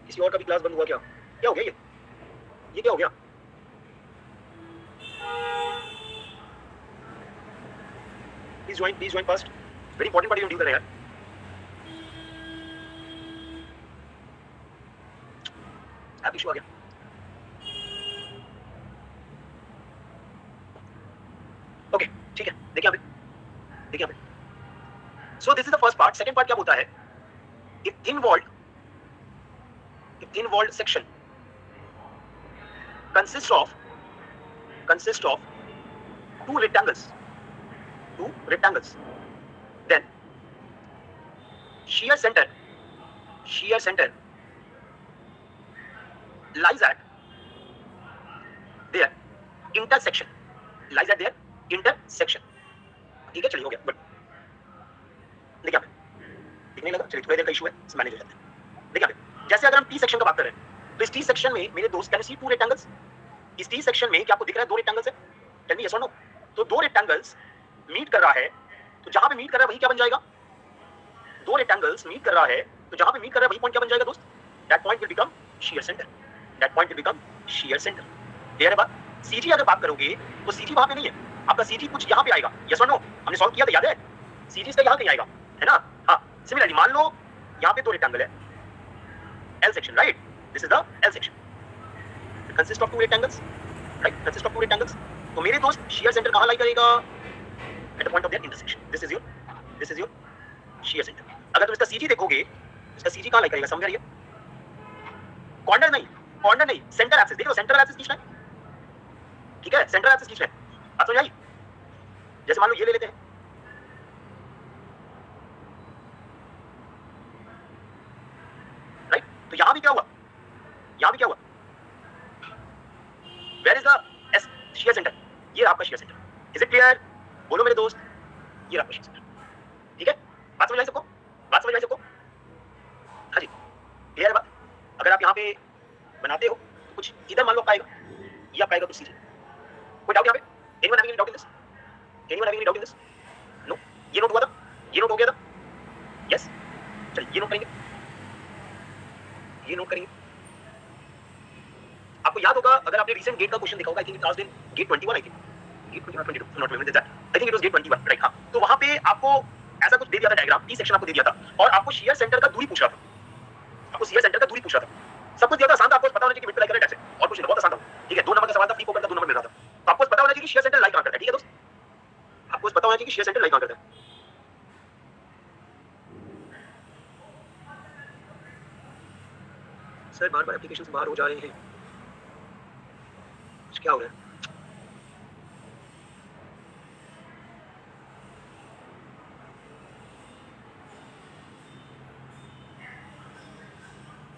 [SPEAKER 1] किसी और का भी क्लास बंद हुआ क्या? क्या हो गया ये क्या हो गया? Please join first, very important part deal कर रहे हैं यार, ऐप इशू आ गया। ओके ठीक है, देखिए यहाँ पे, so this is the first part. Second part क्या होता है, if thin walled section consist of two rectangles, then shear center lies at their intersection, ठीक है, चलिए हो गया, गुड। देखिए दिखने लगा, चलिए थोड़ी देर का इशू है, मैनेज हो जाता है। देखिए जैसे अगर हम टी सेक्शन का बात कर रहे हैं, तो इस टी सेक्शन में मेरे दोस्त, can you see two rectangles? इस टी सेक्शन में क्या आपको दिख रहा है दो रेक्टेंगल्स है? टेल मी यस और नो। तो दो रेक्टेंगल्स मीट कर रहा है, तो जहां पे मीट कर रहा है वही क्या बन जाएगा? दो रेक्टेंगल्स मीट कर रहा है, तो जहां पे मीट कर रहा है वही पॉइंट क्या बन जाएगा दोस्त? That point will become shear centre, clear है बात? सीजी अगर बात करोगे तो सीजी वहां पे नहीं है, आपका सीजी कुछ यहाँ पे आएगा, यस और नो? हमने सॉल्व किया था, याद है? सीजी इसका यहाँ कहीं आएगा, है ना? हाँ, सिमिलरली मान लो यहाँ पे दो रेक्टेंगल है, L section, right? This is the L section, consist of to rectangles, right? Consist of to rectangles. तो मेरे दोस्त शियर सेंटर कहाँ लाई करेगा? At the point of their intersection. This is your shear centre. अगर तुम इसका CG देखोगे, इसका सीजी कहाँ लाई करेगा? समझ रही है? कॉर्नर नहीं, सेंटर एक्सिस। देखो सेंट्रल एक्सिस खींचना है, ठीक है? सेंट्रल एक्सिस खींचना है, बात समझ आई? जैसे मान लो ये ले लेते हैं, ये रहा शियर सेंटर। ठीक है, बात समझ आई सबको? बात समझ आई सबको? हाँ जी, क्लियर है बात? अगर आप यहाँ पे बनाते हो तो कुछ इधर मान लो आपका आएगा, ये आपका आएगा कुछ सीधे। कोई डाउट यहाँ पे? Anyone having any doubt in this? Anyone having any doubt in this? No? ये नोट हुआ था? ये नोट हो गया था? यस? चलिए ये नोट करेंगे, ये नोट करेंगे। आपको याद होगा, अगर आपने रिसेंट गेट का क्वेश्चन देखा होगा, I think it was in GATE 21 I think, GATE 21 22 not remember that, I think it was GATE 21 right. हाँ, तो वहां पे आपको ऐसा कुछ दे दिया था डायग्राम, टी सेक्शन आपको दे दिया था और आपको शियर सेंटर का दूरी पूछ रहा था, आपको शियर सेंटर का दूरी पूछ रहा था। सब कुछ दिया था, आसान था, आपको पता होना चाहिए कि मिड पे लाई करना है और कुछ नहीं, बहुत आसान था। ठीक है, 2 नंबर का सवाल था, फ्री फोकस का 2 नंबर मिल रहा था। तो आपको पता होना चाहिए कि शियर सेंटर लाई कहां करता है। ठीक है दोस्त, आपको पता होना चाहिए कि शियर सेंटर लाई कहां करता है। सर बार-बार एप्लीकेशन से बाहर हो जा रहे हैं, क्या हो रहा है?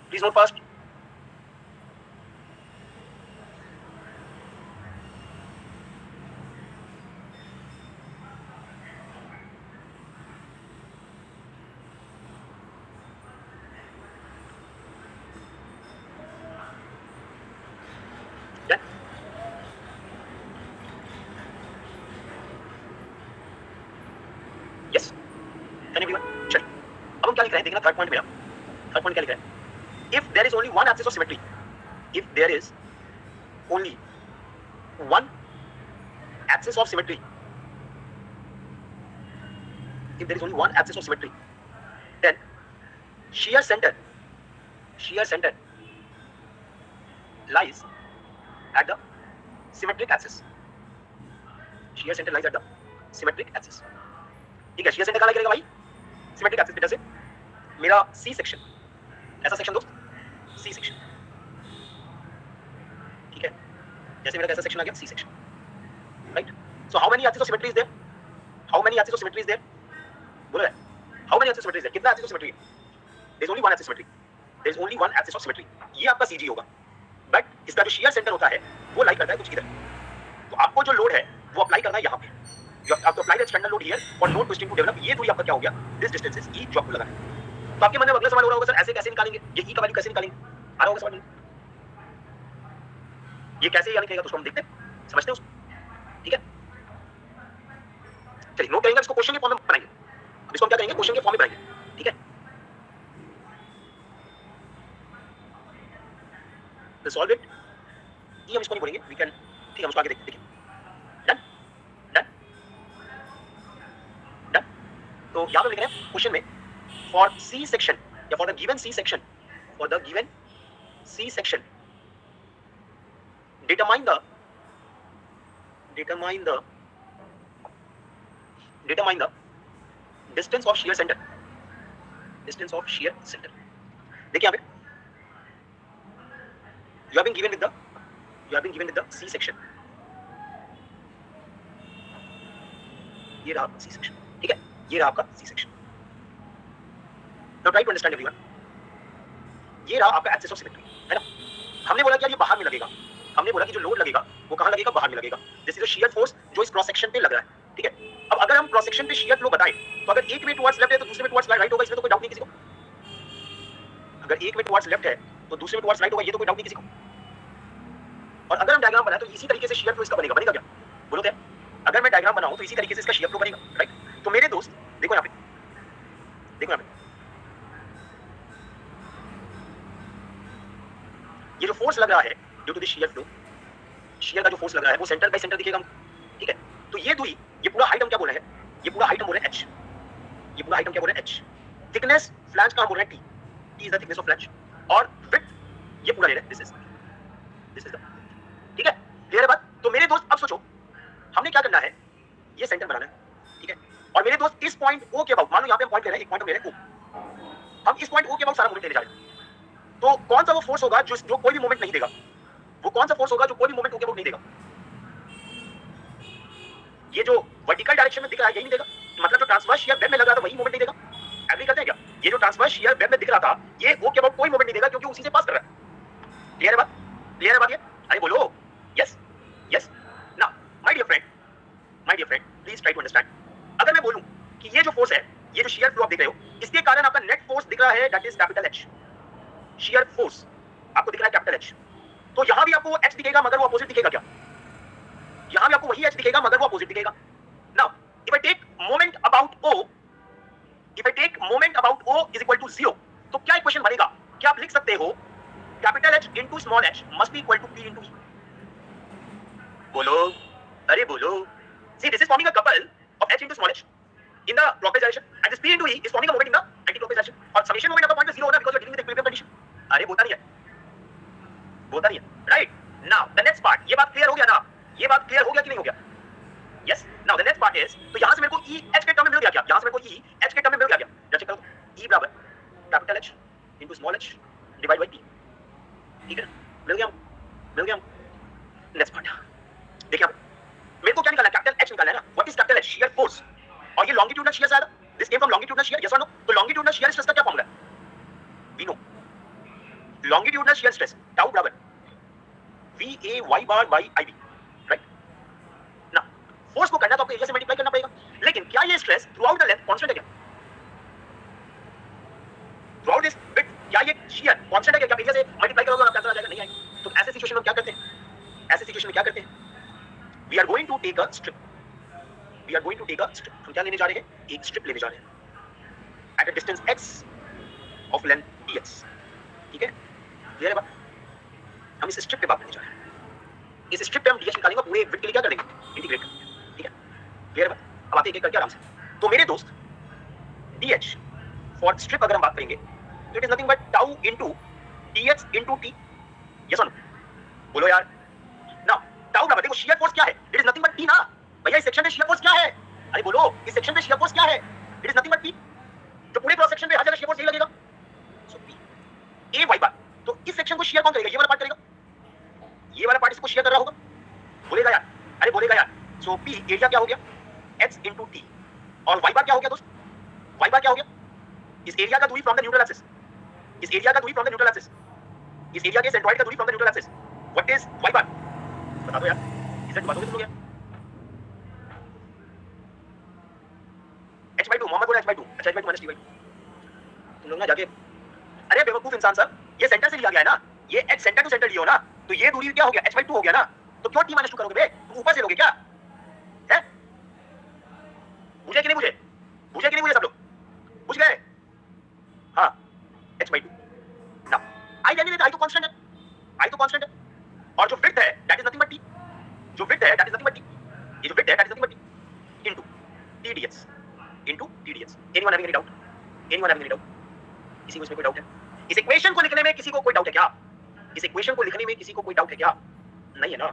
[SPEAKER 1] Please note fast. Yes can everyone? चलिए अब हम क्या लिख रहे हैं, देखना थर्ड पॉइंट मेरा। थर्ड पॉइंट क्या लिख रहे हैं? If there is only one axis of symmetry, if there is only one axis of symmetry, if there is only one axis of symmetry, then shear center lies at the symmetric axis. shear center lies at the symmetric axis. ठीक है, shear center कहाँ लगेगा भाई? symmetric axis बेटा से मेरा C section, ऐसा section दोस्त, C सेक्शन। ठीक है, जैसे मेरा कैसा सेक्शन आ गया, C section, right? So how many axis of symmetry is there? How many axis of symmetry is there? बोलो यार, how many axis of symmetry is there? कितना एक्सिस ऑफ सिमेट्री है? There is only one axis symmetry, there is only one axis of symmetry. ये आपका CG होगा, but इसका जो shear centre होता है वो लाई करता है कुछ इधर। तो आपको जो लोड है वो अप्लाई करना है यहाँ पे, you have to apply the standard load here for load twisting to develop. ये दूरी आपका क्या हो गया? दिस डिस्टेंस इज E जो आपको लगा है। तो आपके मन में अगला सवाल हो रहा होगा, सर ऐसे कैसे निकालेंगे, ये E का वैल्यू कैसे निकालेंगे? आ रहा होगा समझ में? ये कैसे यानी निकलेगा तो उसको हम देखते हैं, समझते हैं उसको। ठीक है, चलिए नोट करेंगे, इसको क्वेश्चन के फॉर्म में बनाएंगे। अब इसको हम क्या करेंगे, क्वेश्चन के फॉर्म में बनाएंगे। ठीक है, तो सॉल्व इट, ये हम इसको नहीं बोलेंगे, वी कैन, ठीक है, हम उसको आगे देखते हैं। Done done done. तो यहां पे लिख रहे हैं क्वेश्चन में, फॉर सी सेक्शन या for the given C section, for the given C section determine the distance of shear center, distance of shear center। देखिए यहाँ पे you have been given with the C section, ये रहा आपका C section। ठीक है, ये रहा आपका C section। now try to understand everyone, ये रहा आपका axis of symmetry, है ना? हमने बोला कि यार ये बाहर में लगेगा, हमने बोला कि जो लोड लगेगा वो कहां लगेगा? बाहर में लगेगा। This is a shear force जो इस क्रॉस सेक्शन पे लग रहा है। ठीक है, अब अगर हम क्रॉस सेक्शन पे शियर फ्लो बताएं तो अगर एक वे टुवर्ड्स लेफ्ट है तो दूसरे में टुवर्ड्स राइट होगा, इसमें तो कोई डाउट नहीं किसी को। अगर एक वे टुवर्ड्स लेफ्ट है तो दूसरे में टुवर्ड्स राइट होगा, ये तो कोई डाउट नहीं किसी को। और अगर हम डायग्राम बनाएं तो इसी तरीके से शियर फ्लो इसका बनेगा क्या? बोलो क्या? अगर मैं डायग्राम बनाऊं तो इसी तरीके से इसका शियर फ्लो बनेगा, राइट? तो मेरे दोस्त देखो यहाँ पे, देखो यहाँ पे, ये जो फोर्स लग रहा है due to the shear flow, shear का जो फोर्स लग रहा है वो सेंटर बाय सेंटर दिखेगा। ठीक है, तो ये दूरी, ये पूरा हाइट हम क्या बोल रहे हैं? ये पूरा हाइट हम बोल रहे हैं h, ये पूरा हाइट हम क्या बोल रहे हैं? h। थिकनेस फ्लैंज का हम बोल रहे हैं t, t is the thickness of flange, और विड्थ ये पूरा ले रहे हैं, दिस इज द। ठीक है, क्लियर है बात? तो मेरे दोस्त अब सोचो, हमने क्या करना है, ये सेंटर बनाना है। ठीक है, और मेरे दोस्त इस पॉइंट O के अबाउट, मान लो यहाँ पे हम पॉइंट ले रहे हैं, एक पॉइंट हम ले रहे हैं O, हम इस पॉइंट O के अबाउट सारा मोमेंट लेने जा रहे हैं। तो कौन सा वो फोर्स होगा जो कोई भी मोमेंट नहीं देगा? वो कौन सा फोर्स होगा जो कोई भी मोमेंट O के अबाउट नहीं देगा? ये जो वर्टिकल डायरेक्शन में दिख रहा है यही नहीं देगा, मतलब जो ट्रांसवर्स शियर वेब में लग रहा था वही मोमेंट नहीं देगा। एग्री करते हैं क्या? ये जो ट्रांसवर्स शियर वेब में दिख रहा था ये O के अबाउट कोई मोमेंट नहीं देगा क्योंकि उसी से पास कर रहा है। क्लियर है बात? क्लियर है बात? ये अरे बोलो yes yes. Now my dear friend please try to understand. अगर मैं बोलूं कि ये जो फोर्स है, ये जो शियर फ्लो आप देख रहे हो, इसके कारण आपका नेट फोर्स दिख रहा है, that is capital H. Shear force आपको दिख रहा है कैपिटल एच। तो यहां भी आपको एच दिखेगा मगर वो अपोजिट दिखेगा क्या? यहां भी आपको वही एच दिखेगा मगर वो अपोजिट दिखेगा। Now if I take moment about O, if I take moment about O is equal to 0, तो क्या इक्वेशन बनेगा? क्या आप लिख सकते हो capital H into small H must be equal to P into E? बोलो, अरे बोलो। See, this is forming a couple of h into small h in the clockwise direction, and this p into e is forming a moment in the anti-clockwise direction. और summation moment आपका point में 0 होगा because we are dealing with equilibrium condition. अरे बोलता नहीं है, right? Now the next part, ये बात clear हो गया ना? ये बात clear हो गया कि नहीं हो गया? Yes. Now the next part is, तो यहाँ से मेरे को e h के टर्म में मिल गया क्या? यहाँ से मेरे को e h के टर्म में मिल गया क्या? जब चेक करो, e बराबर capital H into small h divided by p, ठीक है? मिल गया? Next part, देखिए आप, मेरे को क्या निकालना है? कैपिटल एच निकालना है ना? What is capital H? Shear force. और ये लॉन्गिट्यूडनल शियर आया, this came from longitudinal shear, yes और नो? तो लॉन्गिट्यूडनल शियर स्ट्रेस का क्या फॉर्मूला है? We know longitudinal shear stress tau बराबर VAY bar by IB, right? ना फोर्स को करना तो आपको एरिया से मल्टीप्लाई करना पड़ेगा, लेकिन क्या ये stress through out the length constant है क्या? थ्रू आउट दिस विड्थ क्या ये शियर कांस्टेंट है क्या? आप एरिया से मल्टीप्लाई करोगे और आपका आंसर आ जाएगा? नहीं आएगा। तो ऐसे सिचुएशन में क्या करते हैं? ऐसे सिचुएशन में क्या करते हैं? We are going to take a strip. We are going to take a strip. हम क्या लेने जा रहे हैं? एक स्ट्रिप लेने जा रहे हैं at a distance x of length dx. ठीक है? क्लियर है बात? हम इस स्ट्रिप पे बात करने जा रहे हैं। इस स्ट्रिप पे हम dx निकालेंगे, पूरे विड्थ के लिए क्या करेंगे? इंटीग्रेट करेंगे। ठीक है? क्लियर है बात? अब आते एक-एक करके आराम से। तो मेरे दोस्त dh फॉर स्ट्रिप अगर हम बात करेंगे तो it is nothing but tau into dx into t। Yes और नो? बोलो यार। नाउ टाउ बराबर, देखो शियर फोर्स क्या है? It is nothing but p ना भैया। इस सेक्शन में शियर फोर्स क्या है? अरे बोलो, इस सेक्शन में शियर फोर्स क्या है? It is nothing but p। तो पूरे क्रॉस सेक्शन पे हर जगह शियर फोर्स यही लगेगा, सो p a y बार। तो इस सेक्शन को शियर कौन करेगा? ये वाला पार्ट करेगा। ये वाला पार्ट इसको शियर कर रहा होगा, बोलेगा यार। अरे बोलेगा यार। सो p एरिया क्या हो गया? x into t। और y बार क्या हो गया दोस्त? y बार क्या हो गया? इस एरिया का दूरी फ्रॉम द न्यूट्रल एक्सिस, इस एरिया का दूरी फ्रॉम द न्यूट्रल एक्सिस, इस एरिया के सेंट्रॉइड का दूरी from the neutral axis. What is y बार? बता दो यार। इसे बात हो गया। h/2 मोहम्मद बोला h/2। अच्छा h/2 माइनस t/2। तुम लोग ना जाके, अरे बेवकूफ इंसान सर, ये सेंटर से लिया गया है ना? ये h सेंटर टू सेंटर लियो ना? तो ये दूरी क्या हो गया? h/2 हो गया ना? तो क्यों t-2 करोगे बे? तुम ऊपर से लोगे क्या? हैं? बुझे कि नहीं बुझे? बुझे कि नहीं बुझे सब लोग? बुझ गए? हाँ, h/2। ना i वैल्यू लेते, i तो कांस्टेंट है, i तो कांस्टेंट है। और जो विड्थ है that is nothing but t, जो विड्थ है that is nothing but t, ये जो विड्थ है that is nothing but t into t dx, into t dx। Anyone having any doubt? Anyone having any doubt? किसी को इसमें कोई doubt है? इस इक्वेशन को लिखने में किसी को कोई डाउट है क्या? इस इक्वेशन को लिखने में किसी को कोई डाउट है क्या? नहीं है ना?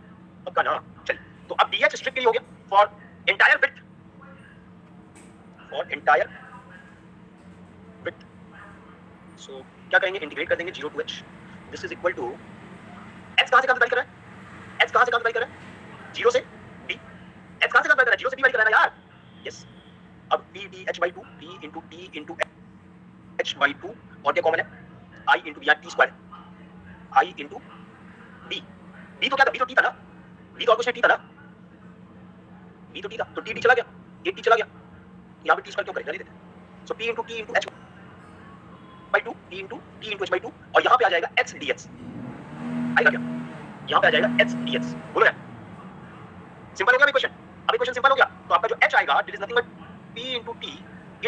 [SPEAKER 1] पक्का ना? चल, तो अब dx स्ट्रिप के लिए हो गया for entire width, for entire width. So क्या करेंगे? इंटीग्रेट कर देंगे 0 to h। This is equal to h कहां से कहां तक कर रहा है? h कहां से कहां तक कर रहा है? 0 से b। h कहां से कहां तक कर रहा है? 0 से b वाली कर रहा है ना यार? यस। अब p d h/2, p into t into h/2, और क्या कॉमन है? i into b, t square, i into b। b तो क्या था? b तो t था ना? b तो और कुछ नहीं, t था ना? b तो t था, तो t चला गया, एक t चला गया, यहाँ पे t स्क्वायर क्यों करें? देते। सो p into h/2, p into h/2, और यहाँ पे आ जाएगा h dx। आएगा क्या? यहाँ पे आ जाएगा h dx। बोलो यार, सिंपल हो गया इक्वेशन? अब इक्वेशन सिंपल हो गया, तो आपका जो h आएगा it is nothing but p into t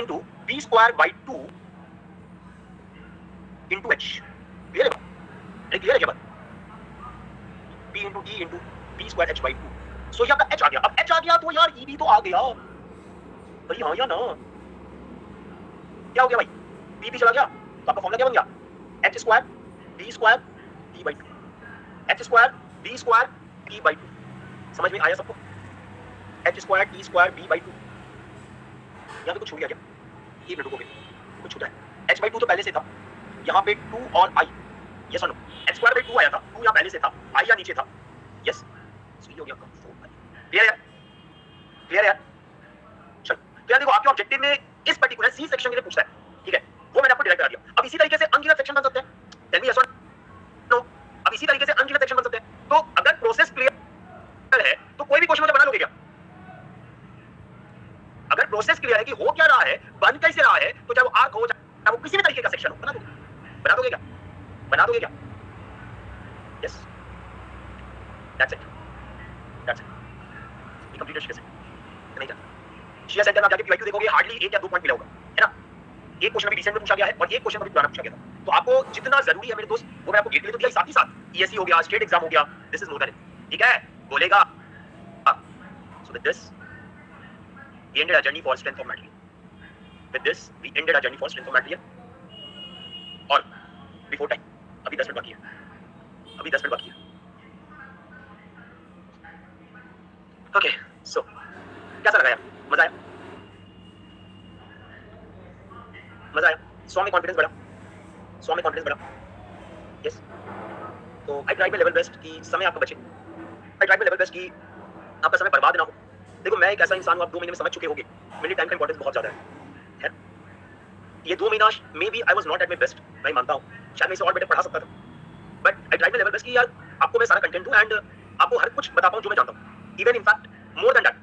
[SPEAKER 1] into b square by 2 into h। Clear है? अरे क्लियर है क्या बात? p into t into b square h by 2। सो यहाँ का h आ गया। अब h आ गया तो यार e भी तो आ गया भाई। हाँ या ना? क्या हो गया भाई? p भी चला गया, तो आपका फॉर्मूला क्या बन गया? h square b square t by 2, h square b square t by 2। समझ में आया सबको? h square t square b by 2। यहाँ पे कुछ छूट गया क्या? एक मिनट रुकोगे, कुछ छूटा है। h/2 तो पहले से था, यहाँ पे 2 और i। यस और नो? h स्क्वायर बाय 2 आया था, 2 यहाँ पहले से था, i यहाँ नीचे था। यस, सो ये हो गया आपका 4i। क्लियर है? क्लियर है? चलो, तो यार देखो, आपके ऑब्जेक्टिव में इस पर्टिकुलर सी सेक्शन के लिए पूछता है, ठीक है? वो मैंने आपको डायरेक्ट करा दिया। अब इसी तरीके से अनगिनत सेक्शन बन सकते हैं। टेल मी यस और नो? अब इसी तरीके से अनगिनत सेक्शन बन सकते हैं। तो अगर प्रोसेस क्लियर है तो कोई भी क्वेश्चन मुझे बना लोगे क्या? अगर प्रोसेस क्लियर है कि हो क्या रहा है, बन कैसे रहा है, तो चाहे वो आर्क हो, चाहे वो किसी भी तरीके का सेक्शन हो, बना दोगे क्या? बना दोगे क्या? Yes, that's it, that's it. ये कंप्लीटेड शिया सेंटर नहीं जाता। शिया सेंटर में आप जाके पीवाईक्यू देखोगे, हार्डली 1 या 2 पॉइंट मिला होगा, है ना? एक क्वेश्चन अभी रिसेंट में पूछा गया है और एक क्वेश्चन अभी पुराना पूछा गया था। तो आपको जितना जरूरी है मेरे दोस्त, वो मैं आपको गेट के लिए तो दिया ही, साथ ही साथ ईएससी हो गया, स्टेट एग्जाम हो गया, this is more than it, ठीक है? बोलेगा so with this we ended our journey for strength of material. With this we ended our journey for strength of material. और before time, अभी 10 minute बाकी है, अभी 10 मिनट बाकी है। ओके, सो कैसा लगा यार? मजा आया? मजा आया? 100 में कॉन्फिडेंस बढ़ा, 100 में कॉन्फिडेंस बढ़ा, यस। तो I try my level best कि समय आपका बचे, I try my level best कि आपका समय बर्बाद ना हो। देखो मैं एक ऐसा इंसान हूं, आप 2 महीने में समझ चुके होंगे, मेरे टाइम का इंपॉर्टेंस बहुत ज्यादा है? ये 2 महीना maybe I was not at my best, मैं मानता हूं, शायद मैं इसे और बेटर पढ़ा सकता था, but I try my level best कि यार आपको मैं सारा कंटेंट दूं एंड आपको हर कुछ बता पाऊं जो मैं जानता हूं, even in fact more than that,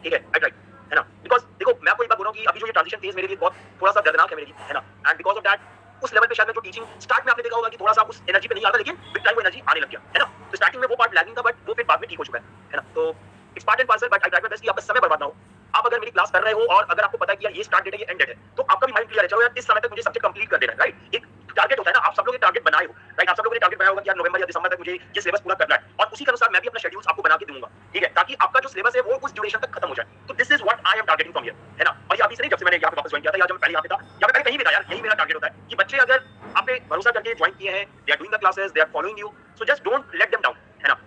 [SPEAKER 1] ठीक है? आई ट्राई, है ना? बिकॉज़ देखो मैं आपको एक बात बोल रहा हूं कि अभी जो ये ट्रांजिशन फेज मेरे लिए बहुत थोड़ा सा दर्दनाक है मेरे लिए, है ना? एंड बिकॉज़ ऑफ दैट उस लेवल पे शायद मैं जो टीचिंग स्टार्ट में आपने देखा होगा कि थोड़ा सा उस एनर्जी पे नहीं आता, लेकिन विद टाइम वो एनर्जी आने लग गया, है ना? तो स्टार्टिंग में वो पार्ट लैगिंग था, बट वो फिर बाद में ठीक हो चुका है ना? तो it's part and parcel, but I try my best कि आपका समय बर्बाद ना हो। आप अगर मेरी क्लास कर रहे हो और अगर आपको पता है कि यार ये स्टार्ट डेट है, ये एंड डेट है, तो आपका भी माइंड क्लियर है, चलो यार इस समय तक मुझे सब्जेक्ट कंप्लीट कर देना है, राइट? एक टारगेट होता है ना, आप सब लोग एक टारगेट बनाए हो, राइट? आप सब लोगों ने टारगेट बनाया होगा कि यार नवंबर या दिसंबर तक मुझे ये सिलेबस पूरा करना है, और उसी के अनुसार मैं भी अपना शेड्यूल्स आपको बना के दूंगा, ठीक है? ताकि आपका जो सिलेबस है वो उस ड्यूरेशन तक खत्म हो जाए। तो this is what I am targeting from here, है ना? और ये अभी से नहीं, जब से मैंने यहाँ पे वापस ज्वाइन किया था, या जब मैं पहले यहाँ पे था, या मैं पहले कहीं भी था यार, यही मेरा टारगेट होता है कि बच्चे अगर आप पे भरोसा करके ज्वाइन किए हैं, they are doing the classes, they are following you, so just don't let them down, है ना?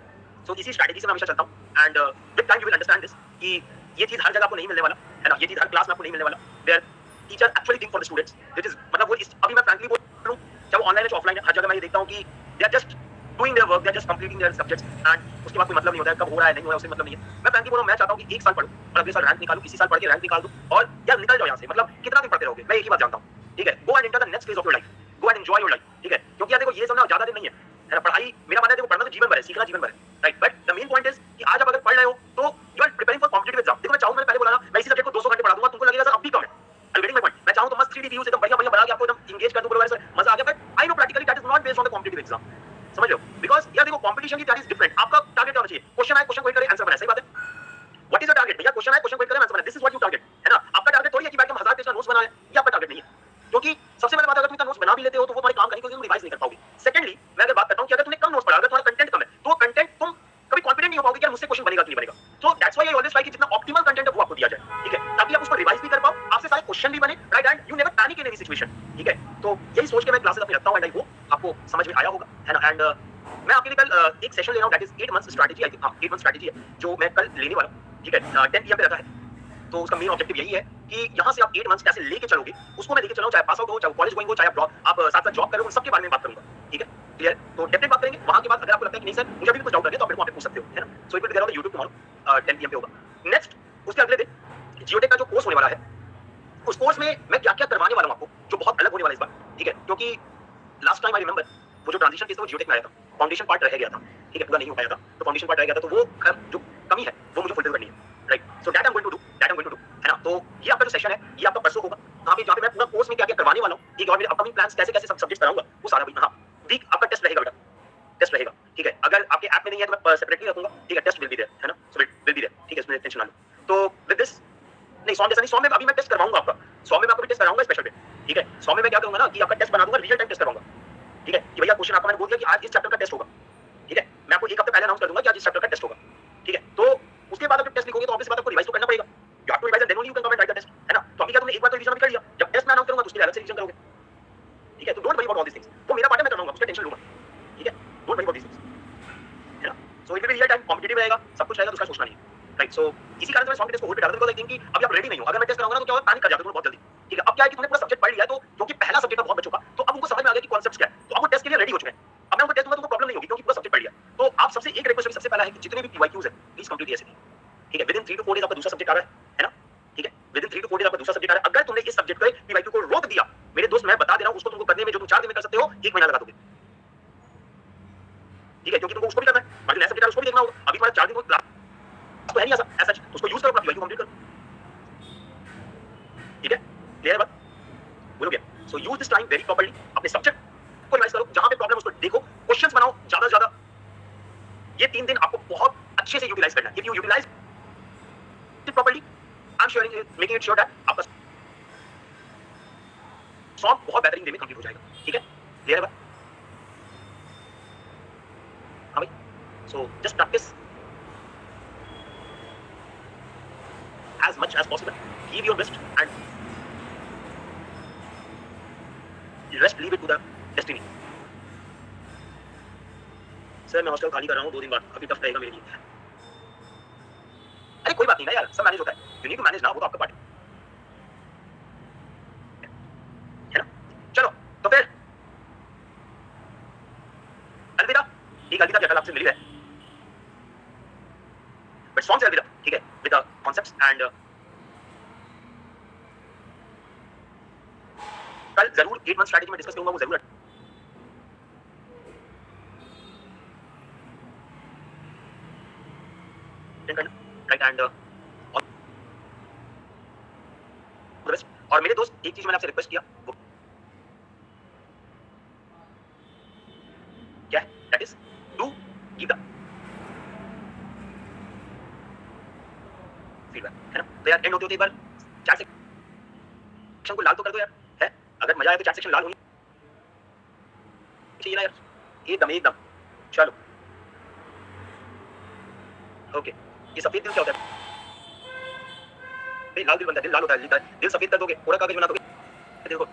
[SPEAKER 1] सो इसी स्ट्रेटजी से मैं हमेशा चलता हूं, and with time you will understand this कि ये चीज हर जगह आपको नहीं मिलने वाला, है ना? ये चीज हर क्लास में आपको नहीं मिलने वाला। There teacher actually think for the students, this is मतलब वो अभी मैं फ्रैंकली बोल रहा हूं, चाहे ऑनलाइन है चाहे ऑफलाइन है, हर जगह मैं ये देखता हूं कि they are just doing their work, they are just completing their subjects, and उसके बाद कोई मतलब नहीं होता है कब हो रहा है नहीं हो रहा है, उससे मतलब नहीं है। मैं फ्रैंकली बोल रहा हूं, मैं चाहता हूं कि 1 साल पढूं और अगले साल रैंक निकालूं, इसी साल पढ़ के रैंक निकाल दूं और यार निकल जाओ यहां से। मतलब कितना दिन पढ़ते रहोगे? मैं एक ही बात जानता हूं, ठीक है? Go and enter the next phase of your life, go and enjoy your life, ठीक है? क्योंकि यार देखो ये सब ना ज्यादा दिन नहीं है ना? पढ़ाई, मेरा मानना है देखो पढ़ना तो जीवन भर है, सीखना जीवन भर है, right? But the main point is कि आज आप अगर पढ़ रहे हो तो you are preparing for competitive exam. देखो मैं चाहूं, मैंने पहले बोला ना, मैं इसी सब्जेक्ट को 200 घंटे पढ़ा दूंगा, तुमको लगेगा सर अब भी कम है, आई गेटिंग माय पॉइंट। मैं चाहूं तो मस्त 3D व्यूज एकदम बढ़िया बढ़िया बना के आपको एकदम एंगेज कर दूं, बोलो सर मजा आ गया, but I know practically that is not based on the competitive exam, समझ रहे हो? बिकॉज़ यार देखो कंपटीशन की तैयारी इज डिफरेंट, आपका टारगेट होना चाहिए, क्वेश्चन आए क्वेश्चन को करे आंसर बनाए, सही बात है? What is your target? भैया क्वेश्चन आए क्वेश्चन को करे आंसर बनाए, this is what you target, है ना? आपका टारगेट थोड़ी है कि बैठ के 1000 पेज का नोट्स बनाना है, ये आपका टारगेट नहीं है। क्योंकि सबसे पहले बात, अगर तुम इतना नोट्स बना भी लेते हो तो वो तुम्हारे काम करेंगे, क्योंकि तुम रिवाइज नहीं कर पाओगे। सेकंडली मैं अगर बात करता हूं कि अगर तुमने कम नोट्स पढ़ा, अगर तुम्हारा कंटेंट कम है, तो कंटेंट तुम कभी कॉन्फिडेंट नहीं हो पाओगे कि यार मुझसे क्वेश्चन बनेगा कि नहीं बनेगा। So that's why I always try कि जितना ऑप्टिमल कंटेंट है वो आपको दिया जाए, ठीक है? ताकि आप उसको रिवाइज भी कर पाओ, आपसे सारे क्वेश्चन भी बने, right? And you never panic in any situation, ठीक है? तो यही सोच के मैं क्लासेस अपनी रखता हूं, एंड आई होप आपको समझ में आया होगा, है ना? एंड मैं आपके लिए कल एक सेशन ले रहा हूं, that is 8 months strategy, I think 8 month strategy है जो मैं कल लेने वाला हूं, ठीक है? 10 PM पे रखा है। तो उसका मेन ऑब्जेक्टिव यही है कि यहाँ से आप 8 मंथ्स कैसे लेके चलोगे, उसको मैं लेके चलाऊं, चाहे पास आउट हो, चाहे कॉलेज गोइंग हो, चाहे आप साथ साथ जॉब करो, उन सबके बारे में बात करूंगा, ठीक है? क्लियर? तो डेफिनेट बात करेंगे। वहां के बाद अगर आपको लगता है कि नहीं सर मुझे अभी कुछ डाउट है तो आप मेरे को वहां पे पूछ सकते हो, है ना? So it will be there on the YouTube tomorrow 10 PM पे होगा। नेक्स्ट उसके अगले दिन जियोटेक का जो कोर्स होने वाला है, उस कोर्स में मैं क्या क्या करवाने वाला हूं आपको, जो बहुत अलग होने वाला है इस बार, ठीक है? क्योंकि लास्ट टाइम आई रिमेंबर वो जो ट्रांजिशन केस था वो जियोटेक में आया था, फाउंडेशन पार्ट रह गया था, ठीक है? पूरा नहीं हो पाया था, तो फाउंडेशन पार्ट रह गया था, तो वो जो कमी है वो मुझे फुलफिल करनी है, right? So that I am going to do, that I am going to do, है ना? तो ये आपका जो सेशन है ये आपका परसों होगा, जहाँ पे मैं पूरा कोर्स में क्या क्या करवाने वाला हूँ, ठीक है? और मेरे अपकमिंग प्लान्स कैसे कैसे सब सब्जेक्ट कराऊंगा वो सारा भी। हाँ, वीक आपका टेस्ट रहेगा बेटा, टेस्ट रहेगा, ठीक है? अगर आपके ऐप में नहीं है तो मैं सेपरेटली रखूंगा, ठीक है? टेस्ट विल बी देयर, है ना? So it will be there, ठीक है? इसमें टेंशन ना लो। तो विद दिस नहीं, 100 जैसा नहीं, 100 में अभी मैं टेस्ट करवाऊंगा आपका, 100 में मैं आपको टेस्ट कराऊंगा स्पेशल पे, ठीक है? 100 में मैं क्या करूंगा ना कि आपका टेस्ट बना दूंगा, रियल टाइम टेस्ट कराऊंगा, ठीक है? कि भैया क्वेश्चन आपका मैंने बोल दिया कि आज इस चैप्टर का टेस्ट होगा, ठीक है? मैं आपको एक हफ्ते पहले अनाउंस कर दूंगा कि आज इस चैप्टर का टेस्ट होगा, ठीक है? तो उसके बाद आप टेस्ट लिखोगे तो ऑब्वियसली बात आपको रिवाइज तो करना पड़ेगा, you have to revise and then only you can come and write the test, है ना? तो अभी क्या तुमने एक बार तो रिवीजन भी कर लिया, जब टेस्ट में अनाउंस करूंगा तो उसके लिए अलग से रिवीजन करोगे, ठीक है? तो don't worry about all this things, तो मेरा पार्ट है मैं करवाऊंगा, उसका टेंशन लूंगा, ठीक है? Don't worry about this things, है ना? So it will be real time, competitive रहेगा, सब कुछ रहेगा, तो उसका सोचना नहीं है, राइट? सो इसी कारण से मैं 100 टेस्ट को होल्ड पे डाल दूंगा, बिकॉज़ आई थिंक कि अभी आप रेडी नहीं हो। अगर मैं टेस्ट कराऊंगा ना तो क्या होगा, पैनिक कर जाते हो बहुत जल्दी, ठीक है? अब क्या है कि तुमने पूरा सब्जेक्ट पढ़ लिया है, तो क्योंकि पहला सब्जेक्ट था बहुत बच्चों का, तो अब उनको समझ में आ गया कि कॉन्सेप्ट्स क्या है, तो अब वो टेस्ट के लिए रेडी हो चुके हैं। अब मैं उनको टेस्ट दूंगा तो उनको प्रॉब्लम नहीं होगी क्योंकि पूरा सब्जेक्ट पढ़ लिया। तो आप सबसे एक रिक्वेस्ट सबसे पहला है कि जितने भी पीवाईक्यूज है प्लीज कंप्लीट एएससी, ठीक है? विद इन 3 to 4 डेज आपका दूसरा सब्जेक्ट आ रहा है ना? ठीक है? विद इन 3 to 4 डेज आपका दूसरा सब्जेक्ट आ रहा है। अगर तुमने इस सब्जेक्ट पे पीवाईक्यू को रोक दिया, मेरे दोस्त मैं बता दे रहा हूं, उसको तुमको करने में जो तुम 4 दिन में कर सकते हो 1 महीना लगा दोगे, ठीक है? क्योंकि तुमको उसको भी करना है, बाकी नया सब्जेक्ट उसको भी देखना होगा। अभी तुम्हारा 4 दिन को क्लास तो है नहीं ऐसा, तो उसको यूज करो, अपना पीवाईक्यू कंप्लीट करो, ठीक है, क्लियर है बात, बोलो क्या? So use this time very properly, अपने सब्जेक्ट को रिवाइज करो, जहां पे प्रॉब्लम उसको देखो, क्वेश्चंस बनाओ ज्यादा से ज्यादा। ये 3 दिन आपको बहुत अच्छे से यूटिलाइज करना है। If you utilise it properly, I am shoring making it sure that आपका सॉन्ग बहुत बेहतरीन वे में कंप्लीट हो जाएगा। ठीक है, क्लियर है बात? हाँ भाई, so just practice as much as possible, give your best and rest leave it to the destiny. Sir मैं हॉस्टल खाली कर रहा हूँ 2 दिन बाद, काफी टफ रहेगा मेरे लिए। अरे कोई बात नहीं ना यार, सब मैनेज होता है, यू नीड टू मैनेज ना, वो तो आपका पार्ट है ना। चलो तो फिर अलविदा, ठीक अलविदा, क्या कल आपसे मिली है, बट सॉन्ग से अलविदा, ठीक है, विद द कॉन्सेप्ट्स एंड कल जरूर 8 मंथ स्ट्रैटेजी में डिस्कस करूंगा, वो जरूर करना, राइट, एंड और मेरे दोस्त एक चीज मैंने आपसे रिक्वेस्ट किया, वो क्या है, that is to give the feedback, है ना। तो यार एंड होते होते एक बार चैट सेक्शन को लाल तो कर दो यार, है, अगर मजा आए तो चैट सेक्शन लाल होनी चाहिए ना यार, एकदम एकदम। चलो ओके, ये सफेद दिल क्या होता है? लाल दिल बनता है, दिल लाल होता है, दिल सफेद कर दोगे, पूरा कागज बना दोगे दिल को।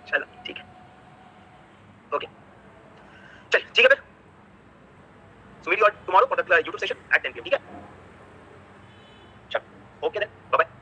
[SPEAKER 1] चलो ठीक है, ओके, चल ठीक है फिर, so meet you tomorrow for the YouTube session at 10 PM, ठीक है, चल ओके देन, बाय बाय।